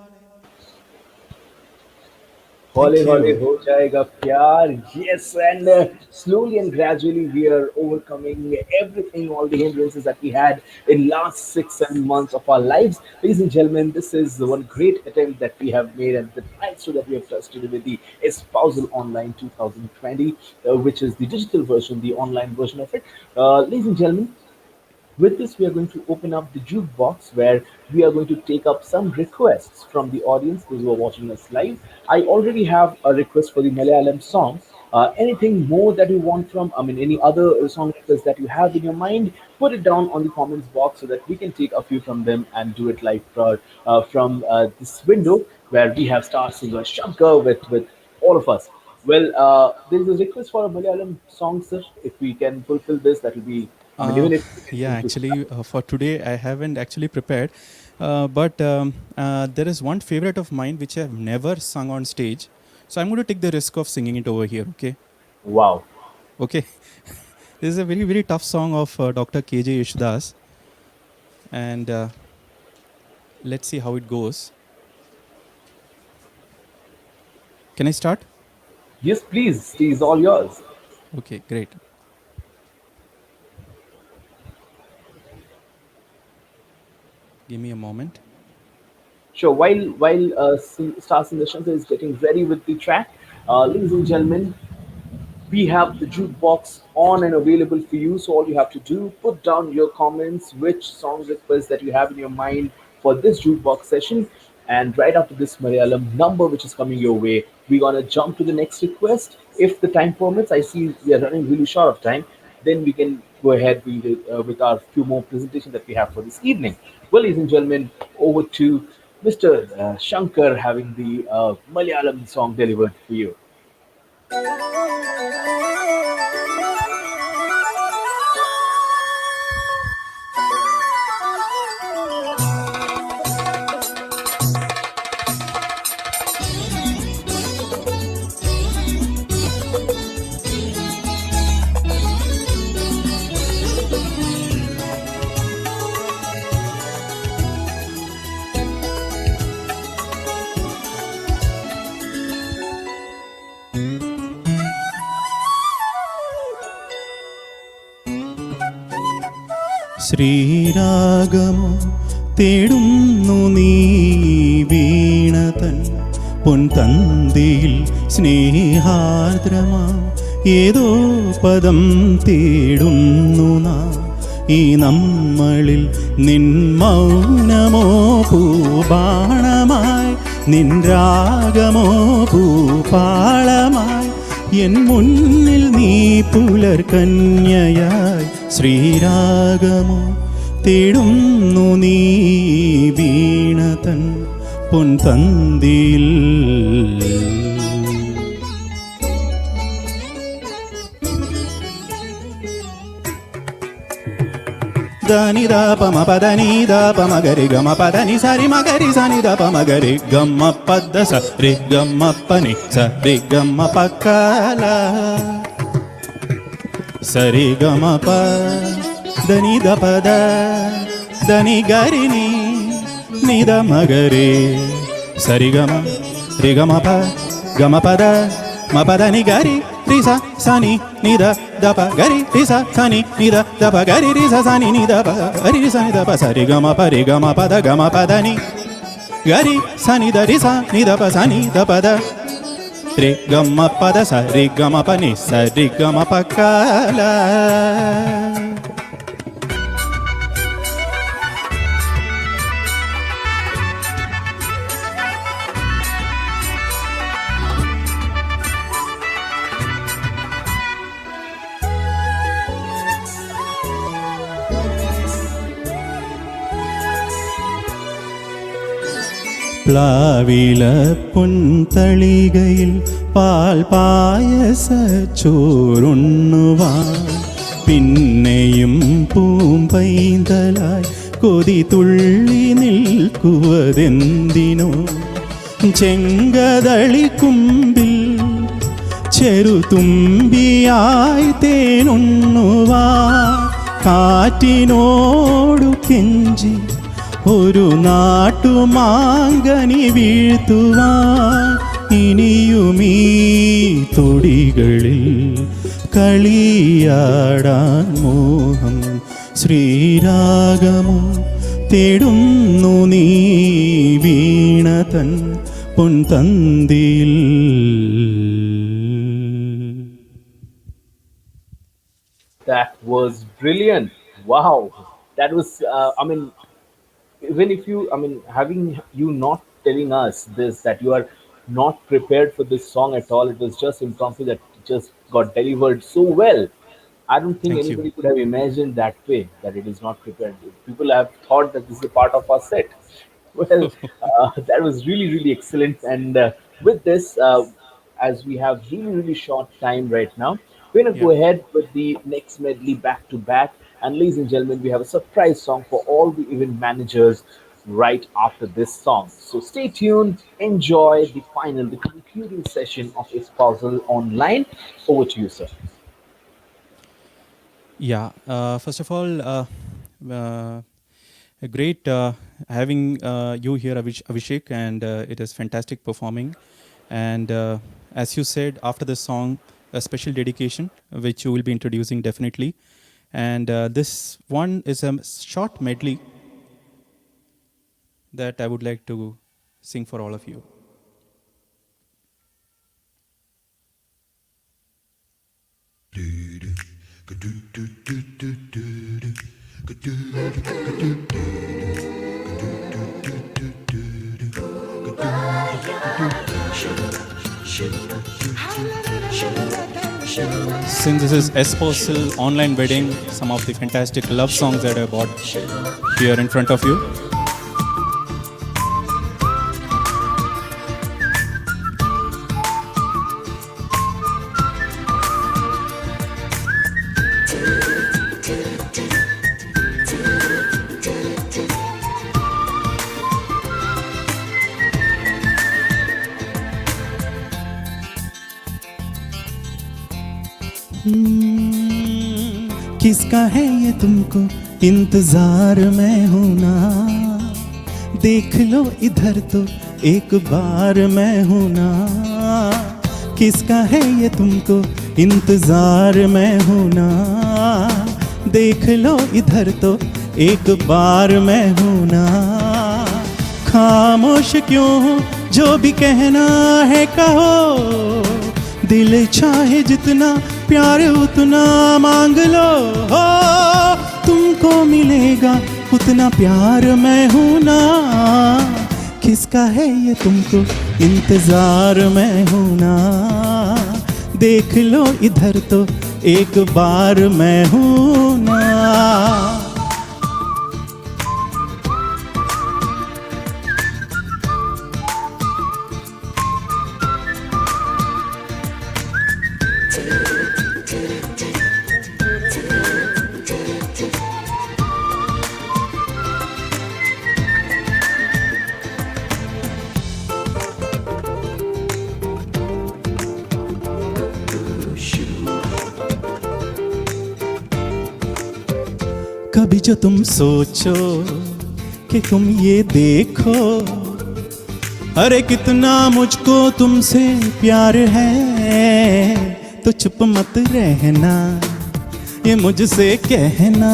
Hole hole ho jayega pyar. Yes, and slowly and gradually we are overcoming everything, all the hindrances that we had in last 6 7 months of our lives. Ladies and gentlemen, this is the one great attempt that we have made and the milestone that we have trusted with the Espousal Online 2020, which is the digital version, the online version of it. Ladies and gentlemen, with this, we are going to open up the jukebox where we are going to take up some requests from the audience, those who are watching us live. I already have a request for the Malayalam song. Anything more that you want from, I mean, any other song requests that you have in your mind, put it down on the comments box so that we can take a few from them and do it live from this window where we have star singer Shankar with all of us. Well, there is a request for a Malayalam song, sir. If we can fulfill this, that will be. I mean, Uh, even if yeah, actually, for today, I haven't actually prepared. But there is one favorite of mine which I've never sung on stage. So I'm going to take the risk of singing it over here, okay? wow, Okay. This is a very, very tough song of Dr. KJ Yeshdas. And let's see how it goes. Can I start? yes, please, it is all yours. Okay, great. Give me a moment. Sure. While Star Singer Shankar is getting ready with the track, ladies and gentlemen, we have the jukebox on and available for you. So all you have to do, put down your comments, which song requests that you have in your mind for this jukebox session. And right after this Malayalam number, which is coming your way, we're gonna jump to the next request. If the time permits, I see we are running really short of time. Then we can go ahead with our few more presentations that we have for this evening. Well, ladies and gentlemen, over to Mr. Shankar having the Malayalam song delivered for you. ശ്രീരാഗമോ തേടുന്നു നീ വീണതൻ പൊൻതന്തിയിൽ സ്നേഹാർദ്രമാ ഏതോ പദം തേടുന്നു നാം ഈ നമ്മളിൽ നിൻ മൗനമോ പൂബാണമായി നിൻ രാഗമോ പൂപാളമായി എൻ മുന്നിൽ നീ പുലർകന്യയായി ശ്രീരാഗമോ തേടുന്നു നീ വീണതൻ പൊൻതന്തിയിൽ దని ద పమ పదని ద పమ గరి గమ పదని సరి మగరి సని ద పమ గరి గమ్మ పద్ద స రి గమ్మ పని స రి గమ్మ పక్కల సరి గమ ప దని ద పద దని గరి ని ని ద మగరి సరి గమ ప గమ పద మ పద ని గరి రి స స ని ని ద ద ప గరి రి స స ని ని ద ద ప గరి రి స స ని ని ద ప గరి రి స ని ద ప సరి గమ ప రి గమ పద గమ పద ని గరి స ని ద రి స ని ద ప స ని ద ప ద రి గమ పద స రి గమ ప ని స రి గమ ప కాల പ്ലാവില പുൻതളികയിൽ പാൽ പായസ ചോറുണ്ണുവാൻ പിന്നെയും പൂമ്പൈന്തലായി കൊതി തുള്ളി നിൽക്കുവതെന്തിനോ ചെങ്കതളി കുമ്പിൽ ചെറുതുമ്പിയായി തേനുണ്ണുവാൻ കാറ്റിനോടു കെഞ്ചി ഒരു നാട്ടുമാങ്കനി വീഴ്ത്തുവാൻ ഇനിയുമീ തൊടികളിൽ കളിയാടാൻ മോഹം ശ്രീരാഗമോ തേടുന്നു നീ വീണ തൻ പൊൻതന്തിയിൽ. That was brilliant. Wow. That was, even if you, having you not telling us this, that you are not prepared for this song at all, it was just impromptu that just got delivered so well. I don't think Thank you. anybody could have imagined that way, that it is not prepared. People have thought that this is a part of our set. Well, that was really, really excellent. And with this, as we have really, really short time right now, we're going to go Yeah. ahead with the next medley back to back. And ladies and gentlemen, we have a surprise song for all the event managers right after this song. So stay tuned, enjoy the final, the concluding session of Espousal Online. Over to you, sir. Yeah, first of all, great having you here, Abhishek, and it is fantastic performing. And as you said, after this song, a special dedication, which you will be introducing definitely. And this one is a short medley that I would like to sing for all of you. Since this is Espousal Online Wedding, some of the fantastic love songs that I bought here in front of you. किसका है ये तुमको इंतजार में हूं ना, देख लो इधर तो एक बार मैं हूं ना. किसका है ये तुमको इंतजार में हूं ना, देख लो इधर तो एक बार मैं हूं ना. खामोश क्यों हूं, जो भी कहना है कहो, दिल चाहे जितना प्यार उतना मांग लो. हो तुमको मिलेगा उतना प्यार मैं हूं ना. किसका है ये तुमको इंतजार मैं हूं ना, देख लो इधर तो एक बार मैं हूं ना. जो तुम सोचो कि तुम ये देखो, अरे कितना मुझको तुमसे प्यार है, तो चुप मत रहना, ये मुझसे कहना,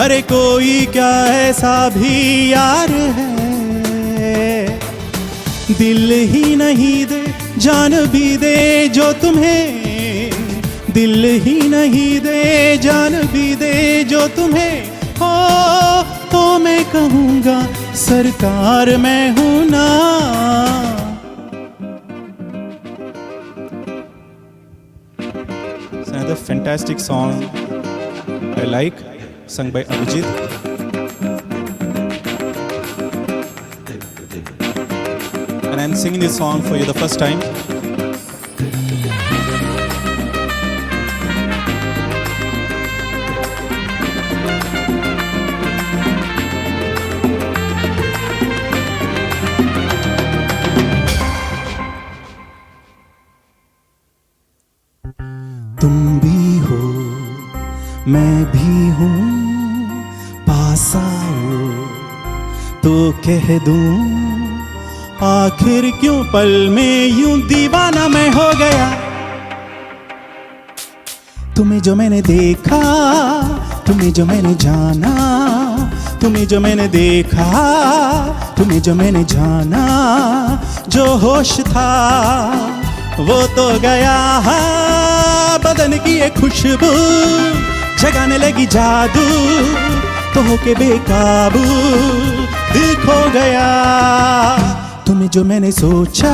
अरे कोई क्या ऐसा भी यार है, दिल ही नहीं दे जान भी दे जो तुम्हें, दिल ही नहीं दे जान भी दे जो तुम्हें हो, तो मैं कहूँगा सरकार मैं हूँ ना। It's another fantastic song I like, sung by Abhijit. And I'm singing this song for you the first time. तुम भी हो मैं भी हूँ, पास आओ तो कह दूँ, आखिर क्यों पल में यूं दीवाना मैं हो गया। तुम्हें जो मैंने देखा, तुम्हें जो मैंने जाना, तुम्हें जो मैंने देखा, तुम्हें जो मैंने जाना, जो होश था वो तो गया, बदन की ये खुशबू जगाने लगी जादू, तो होके बेकाबू दिल खो गया। तुम्हें जो मैंने सोचा,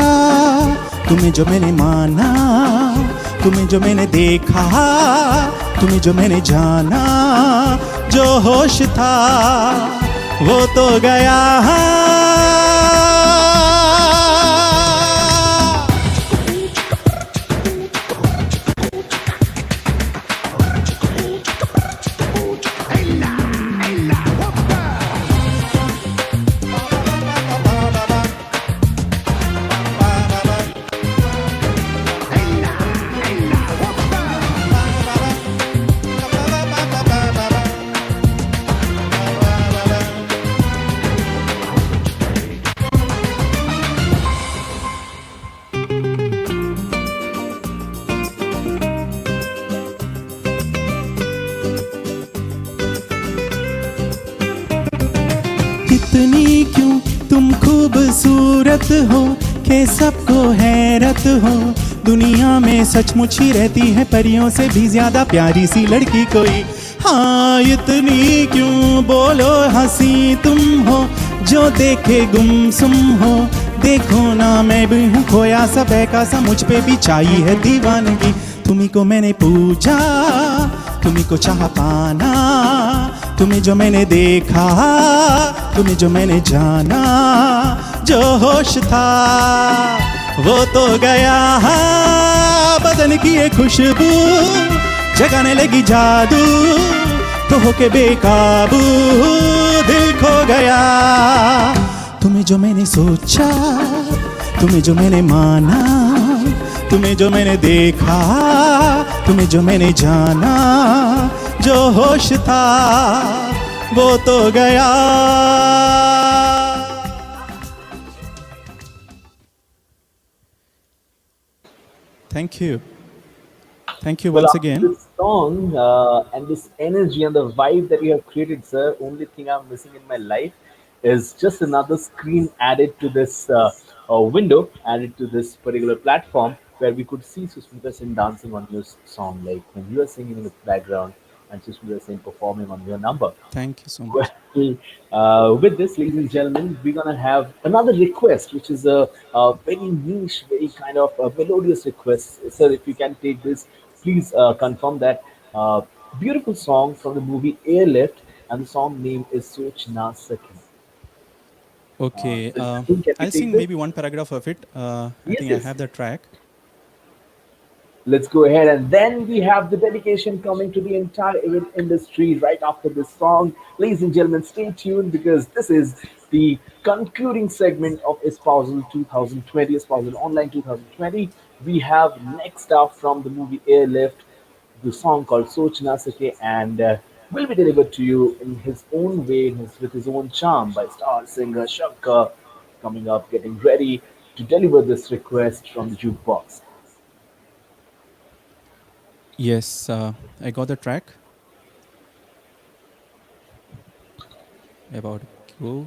तुम्हें जो मैंने माना, तुम्हें जो मैंने देखा, तुम्हें जो मैंने जाना, जो होश था वो तो गया। इतनी क्यों तुम खूबसूरत हो कि सबको हैरत हो, दुनिया में सचमुच ही रहती है परियों से भी ज्यादा प्यारी सी लड़की कोई। हाँ इतनी क्यों बोलो हंसी तुम हो, जो देखे गुमसुम हो, देखो ना मैं भी हूँ खोया सा बहका सा, मुझ पे भी चाहिए है दीवानगी। तुम्ही को मैंने पूजा, तुम्ही को चाह पाना, तुम्हें जो मैंने देखा, तुम्हें जो मैंने जाना, जो होश था वो तो गया, बदन की ये खुशबू जगाने लगी जादू, तो होके बेकाबू दिल खो गया। तुम्हें जो मैंने सोचा, तुम्हें जो मैंने माना, तुम्हें जो मैंने देखा, तुम्हें जो मैंने जाना, जो होश था वो तो गया। Thank you. Thank you Well, once after again. this song and this energy and the vibe that you have created, sir, only thing I'm missing in my life is just another screen added to this window, added to this particular platform where we could see Susmita Sen dancing on your song, like when you are singing in the background and Susmita Sen performing on your number. Thank you so much. Well, with this, ladies and gentlemen, we're gonna have another request, which is a very niche, very kind of melodious request. Sir, if you can take this, please confirm that beautiful song from the movie Airlift, and the song name is Soch Na Saki. Okay, Can we I'll take sing this? maybe one paragraph of it. I Yes, think I yes. have the track. Let's go ahead, and then we have the dedication coming to the entire event industry right after this song. Ladies and gentlemen, stay tuned because this is the concluding segment of Espousal 2020, Espousal Online 2020. We have next up from the movie Airlift, the song called Soch Na Sake, and will be delivered to you in his own way, with his own charm by star singer Shankar coming up, getting ready to deliver this request from the jukebox. Yes, I got the track about go.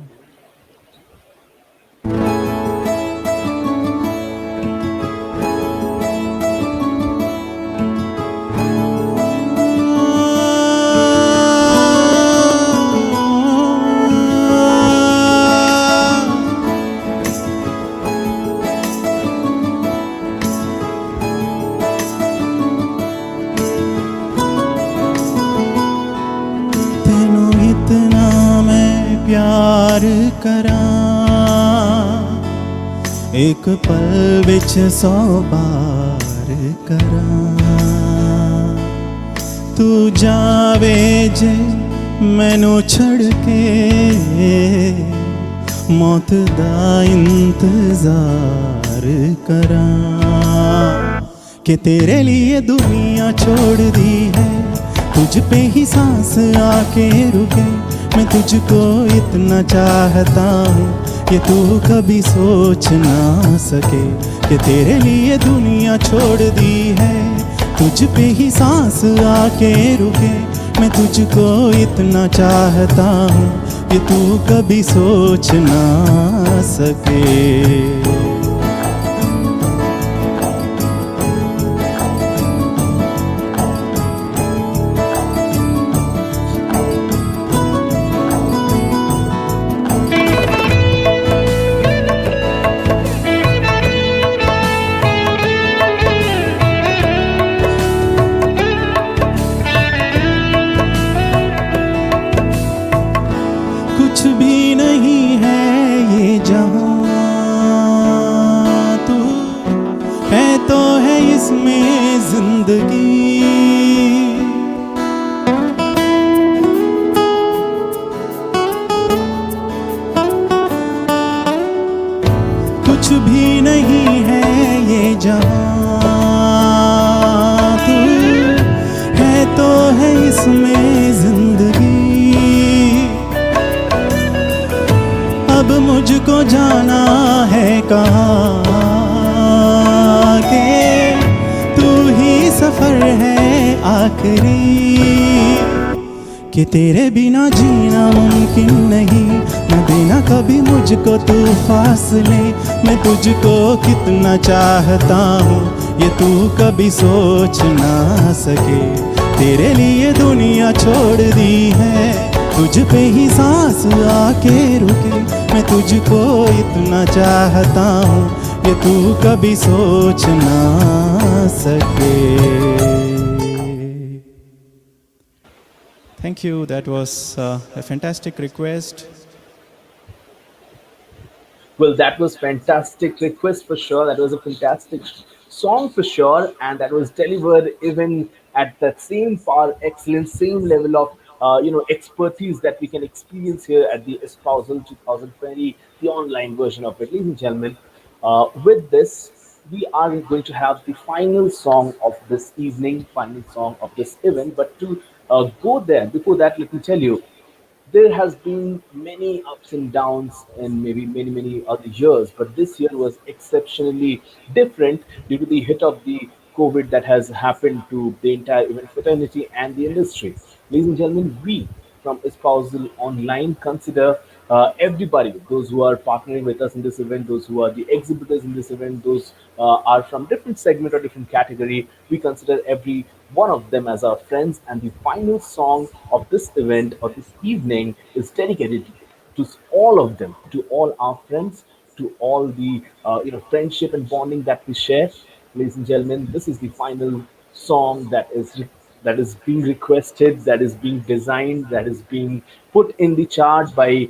तेनू इतना मैं प्यार करां एक पल विच 100 बार करां तू जावे जे मैनू छड़ के मौत दा इंतजार करां कि तेरे लिए दुनिया छोड़ दी है तुझ पे ही सांस आके रुके मैं तुझको इतना चाहता हूँ कि तू कभी सोच ना सके कि तेरे लिए दुनिया छोड़ दी है तुझ पे ही सांस आके रुके मैं तुझको इतना चाहता हूँ कि तू कभी सोच ना सके कुछ भी नहीं है ये जहां तू है तो है इसमें जिंदगी कुछ भी नहीं है ये जहां तू है तो है इसमें जिंदगी अब मुझको जाना है कहाँ के तू ही सफर है आखिरी कि तेरे बिना जीना मुमकिन नहीं न देना कभी मुझको तू फासले मैं तुझको कितना चाहता हूँ ये तू कभी सोच ना सके तेरे लिए दुनिया छोड़ दी है तुझ पे ही सांस आके रुके मैं तुझको इतना चाहता हूँ ये तू कभी सोच ना सके Thank you. That was a fantastic request. Well, that was fantastic request for sure. That was a fantastic song for sure, and that was delivered even at that same par excellence, same level of expertise that we can experience here at the Espousal 2020, the online version of it, ladies and gentlemen. With this, we are going to have the final song of this evening, final song of this event. But to go there, before that, let me tell you there has been many ups and downs in maybe many other years, but this year was exceptionally different due to the hit of the COVID that has happened to the entire event fraternity and the industry. Ladies and gentlemen, we from Espousal Online consider everybody, those who are partnering with us in this event, those who are the exhibitors in this event, those are from different segment or different category. We consider every one of them as our friends, and the final song of this event or this evening is dedicated to all of them, to all our friends, to all the friendship and bonding that we share. Ladies and gentlemen, this is the final song that is being requested, that is being designed, that is being put in the chart by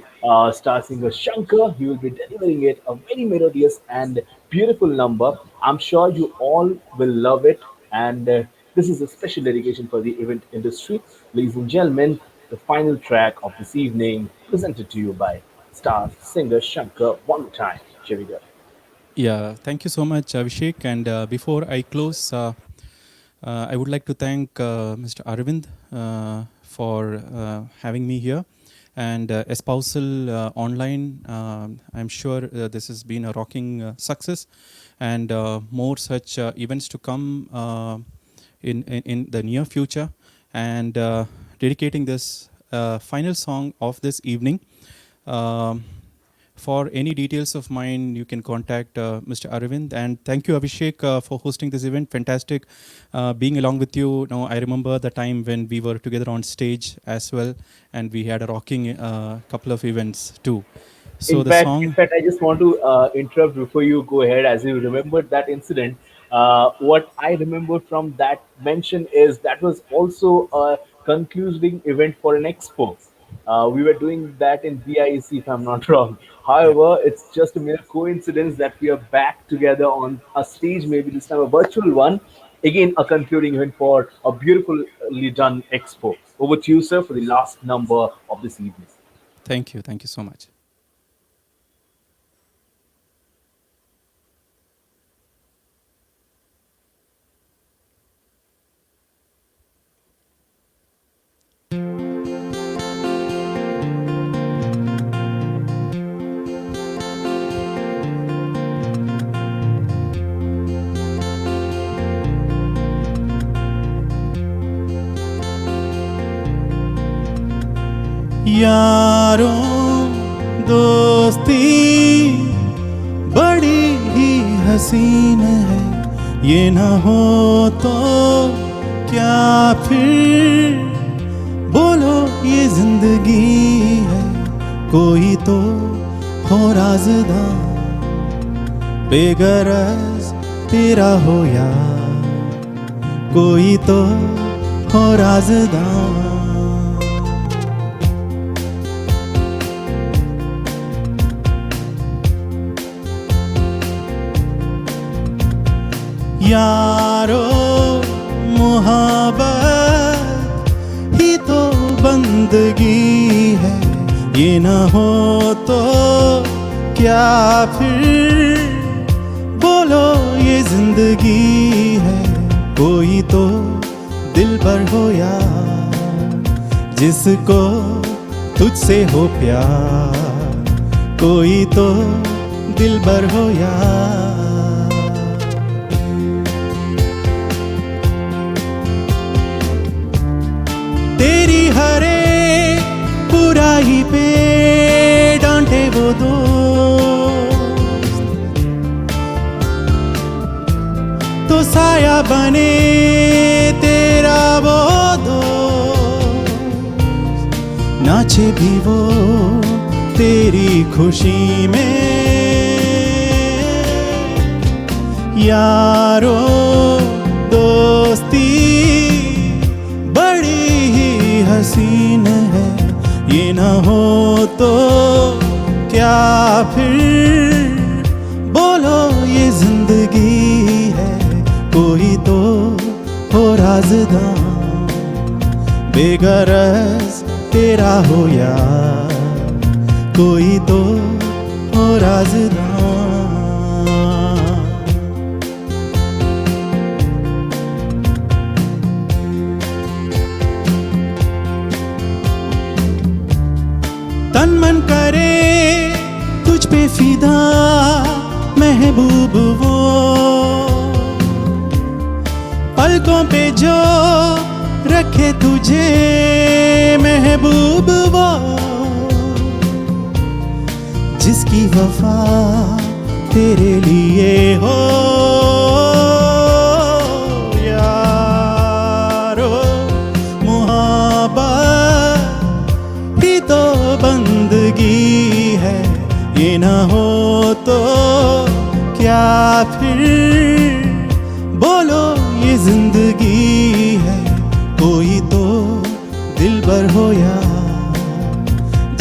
star singer Shankar. He will be delivering it, a very melodious and beautiful number. I'm sure you all will love it, and this is a special dedication for the event industry. Ladies and gentlemen, the final track of this evening, presented to you by star singer Shankar. One more time. Here we go. Yeah, thank you so much, Abhishek. And before I close, I would like to thank Mr. Arvind for having me here. And Espousal Online, I'm sure this has been a rocking success, and more such events to come in the near future. And dedicating this final song of this evening. For any details of mine, you can contact Mr. Arvind. And thank you, Abhishek, for hosting this event. Fantastic being along with you. Now, I remember the time when we were together on stage as well, and we had a rocking couple of events too. So the In song, fact, I just want to interrupt before you go ahead. As you remembered that incident, what I remember from that mention is that was also a concluding event for an expo. We were doing that in BIEC, if I'm not wrong. yeah. However, it's just a mere coincidence that we are back together on a stage, maybe this time a virtual one. Again, a concluding event for a beautifully done expo. Over to you, sir, for the last number of this evening. Thank you. Thank you so much. यारों दोस्ती बड़ी ही हसीन है, ये न हो तो क्या फिर बोलो ये जिंदगी है। कोई तो हो राज़दां बेगरज तेरा हो यार, कोई तो हो राज़दां। यारो मोहब्बत ही तो बंदगी है, ये न हो तो क्या फिर बोलो ये जिंदगी है। कोई तो दिलबर हो यार, जिसको तुझसे हो प्यार, कोई तो दिलबर हो यार। तेरी हरे बुराई पे डांटे वो दोस्त, तो साया बने तेरा वो दोस्त। नाचे भी वो तेरी खुशी में, यारो दोस्ती बड़ी ही हसीन है, ये न हो तो क्या फिर बोलो ये जिंदगी है। कोई तो हो राज़दां बेगरज तेरा हो यार, कोई तो हो राज़दां। तन मन करे तुझ पे फिदा महबूब वो, पलकों पे जो रखे तुझे महबूब वो, जिसकी वफा तेरे लिए हो यारो। मोहब्बत ही तो बंदगी है, ये न हो तो क्या फिर बोलो ये जिंदगी है। कोई तो दिलबर हो यार,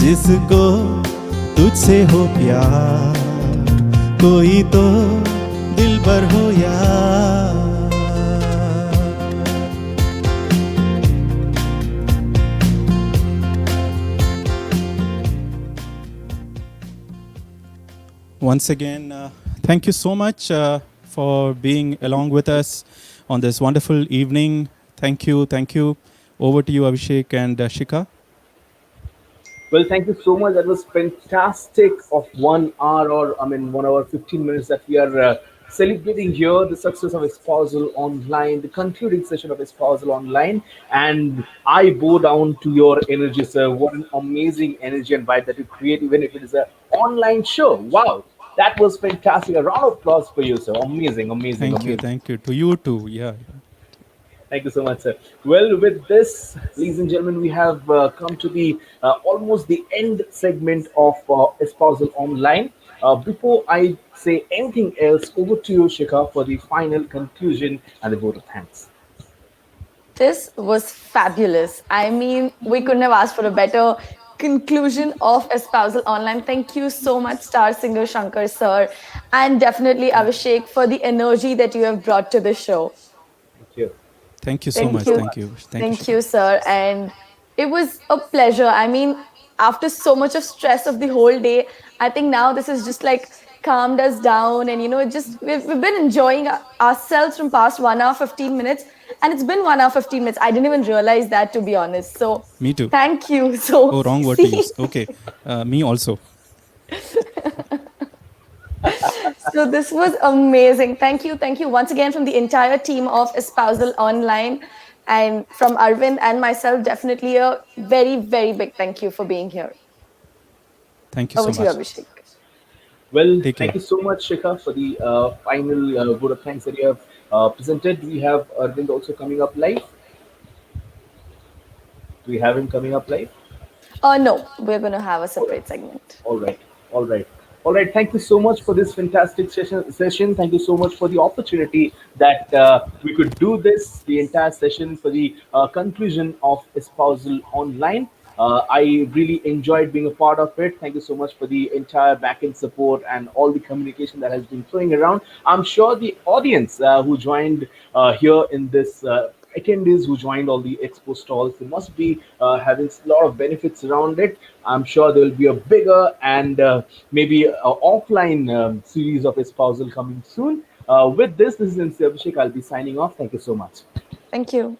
जिसको तुझसे हो प्यार, कोई तो दिलबर हो यार। Once again, thank you so much for being along with us on this wonderful evening. Thank you, thank you. Over to you, Abhishek and Shika. Well, thank you so much. That was fantastic. Of 1 hour, or 1 hour 15 minutes, that we are celebrating here the success of Espousal Online, the concluding session of Espousal Online, and I bow down to your energy, sir. What an amazing energy and vibe that you create, even if it is an online show. Wow, that was fantastic. A round of applause for you, sir. Amazing, amazing, Thank you. amazing. Thank you. To you too. Yeah. Thank you so much, sir. Well, with this, ladies and gentlemen, we have come to the almost the end segment of Espousal Online. Before I say anything else, over to you, Shikha, for the final conclusion and the vote of thanks. This was fabulous. I mean, we couldn't have asked for a better conclusion of Espousal Online. Thank you so much, Star Singer Shankar sir, and definitely Abhishek for the energy that you have brought to the show. Thank you. Thank you so Thank you Thank much. so you. Thank much. you. Thank you, Thank Shika. you, sir. And it was a pleasure. I mean, after so much of stress of the whole day, I think now this is just like calmed us down. And, it just, we've been enjoying ourselves from past 1 hour, 15 minutes. And it's been 1 hour, 15 minutes. I didn't even realize that, to be honest. So Me too. thank you. So, Oh, wrong word to see, use. Okay. Me also. so this was amazing. Thank you. Thank you once again from the entire team of Espousal Online. And from Arvind and myself, definitely a very, very big thank you for being here. Thank you Over so to you, much. Abhishek. Well, Take thank care. you so much, Shikha, for the final vote of thanks that you have presented. We have Arvind also coming up live. Do we have him coming up live? No, we're going to have a All right. separate segment. All right. All right. All right. Thank you so much for this fantastic session. Thank you so much for the opportunity that we could do this, the entire session, for the conclusion of Espousal Online. I really enjoyed being a part of it. Thank you so much for the entire backend support and all the communication that has been flowing around. I'm sure the audience who joined here in this attendees who joined all the expo stalls, they must be having a lot of benefits around it. I'm sure there will be a bigger and maybe offline series of espousal coming soon. With this is MC Abhishek. I'll be signing off. Thank you so much. Thank you.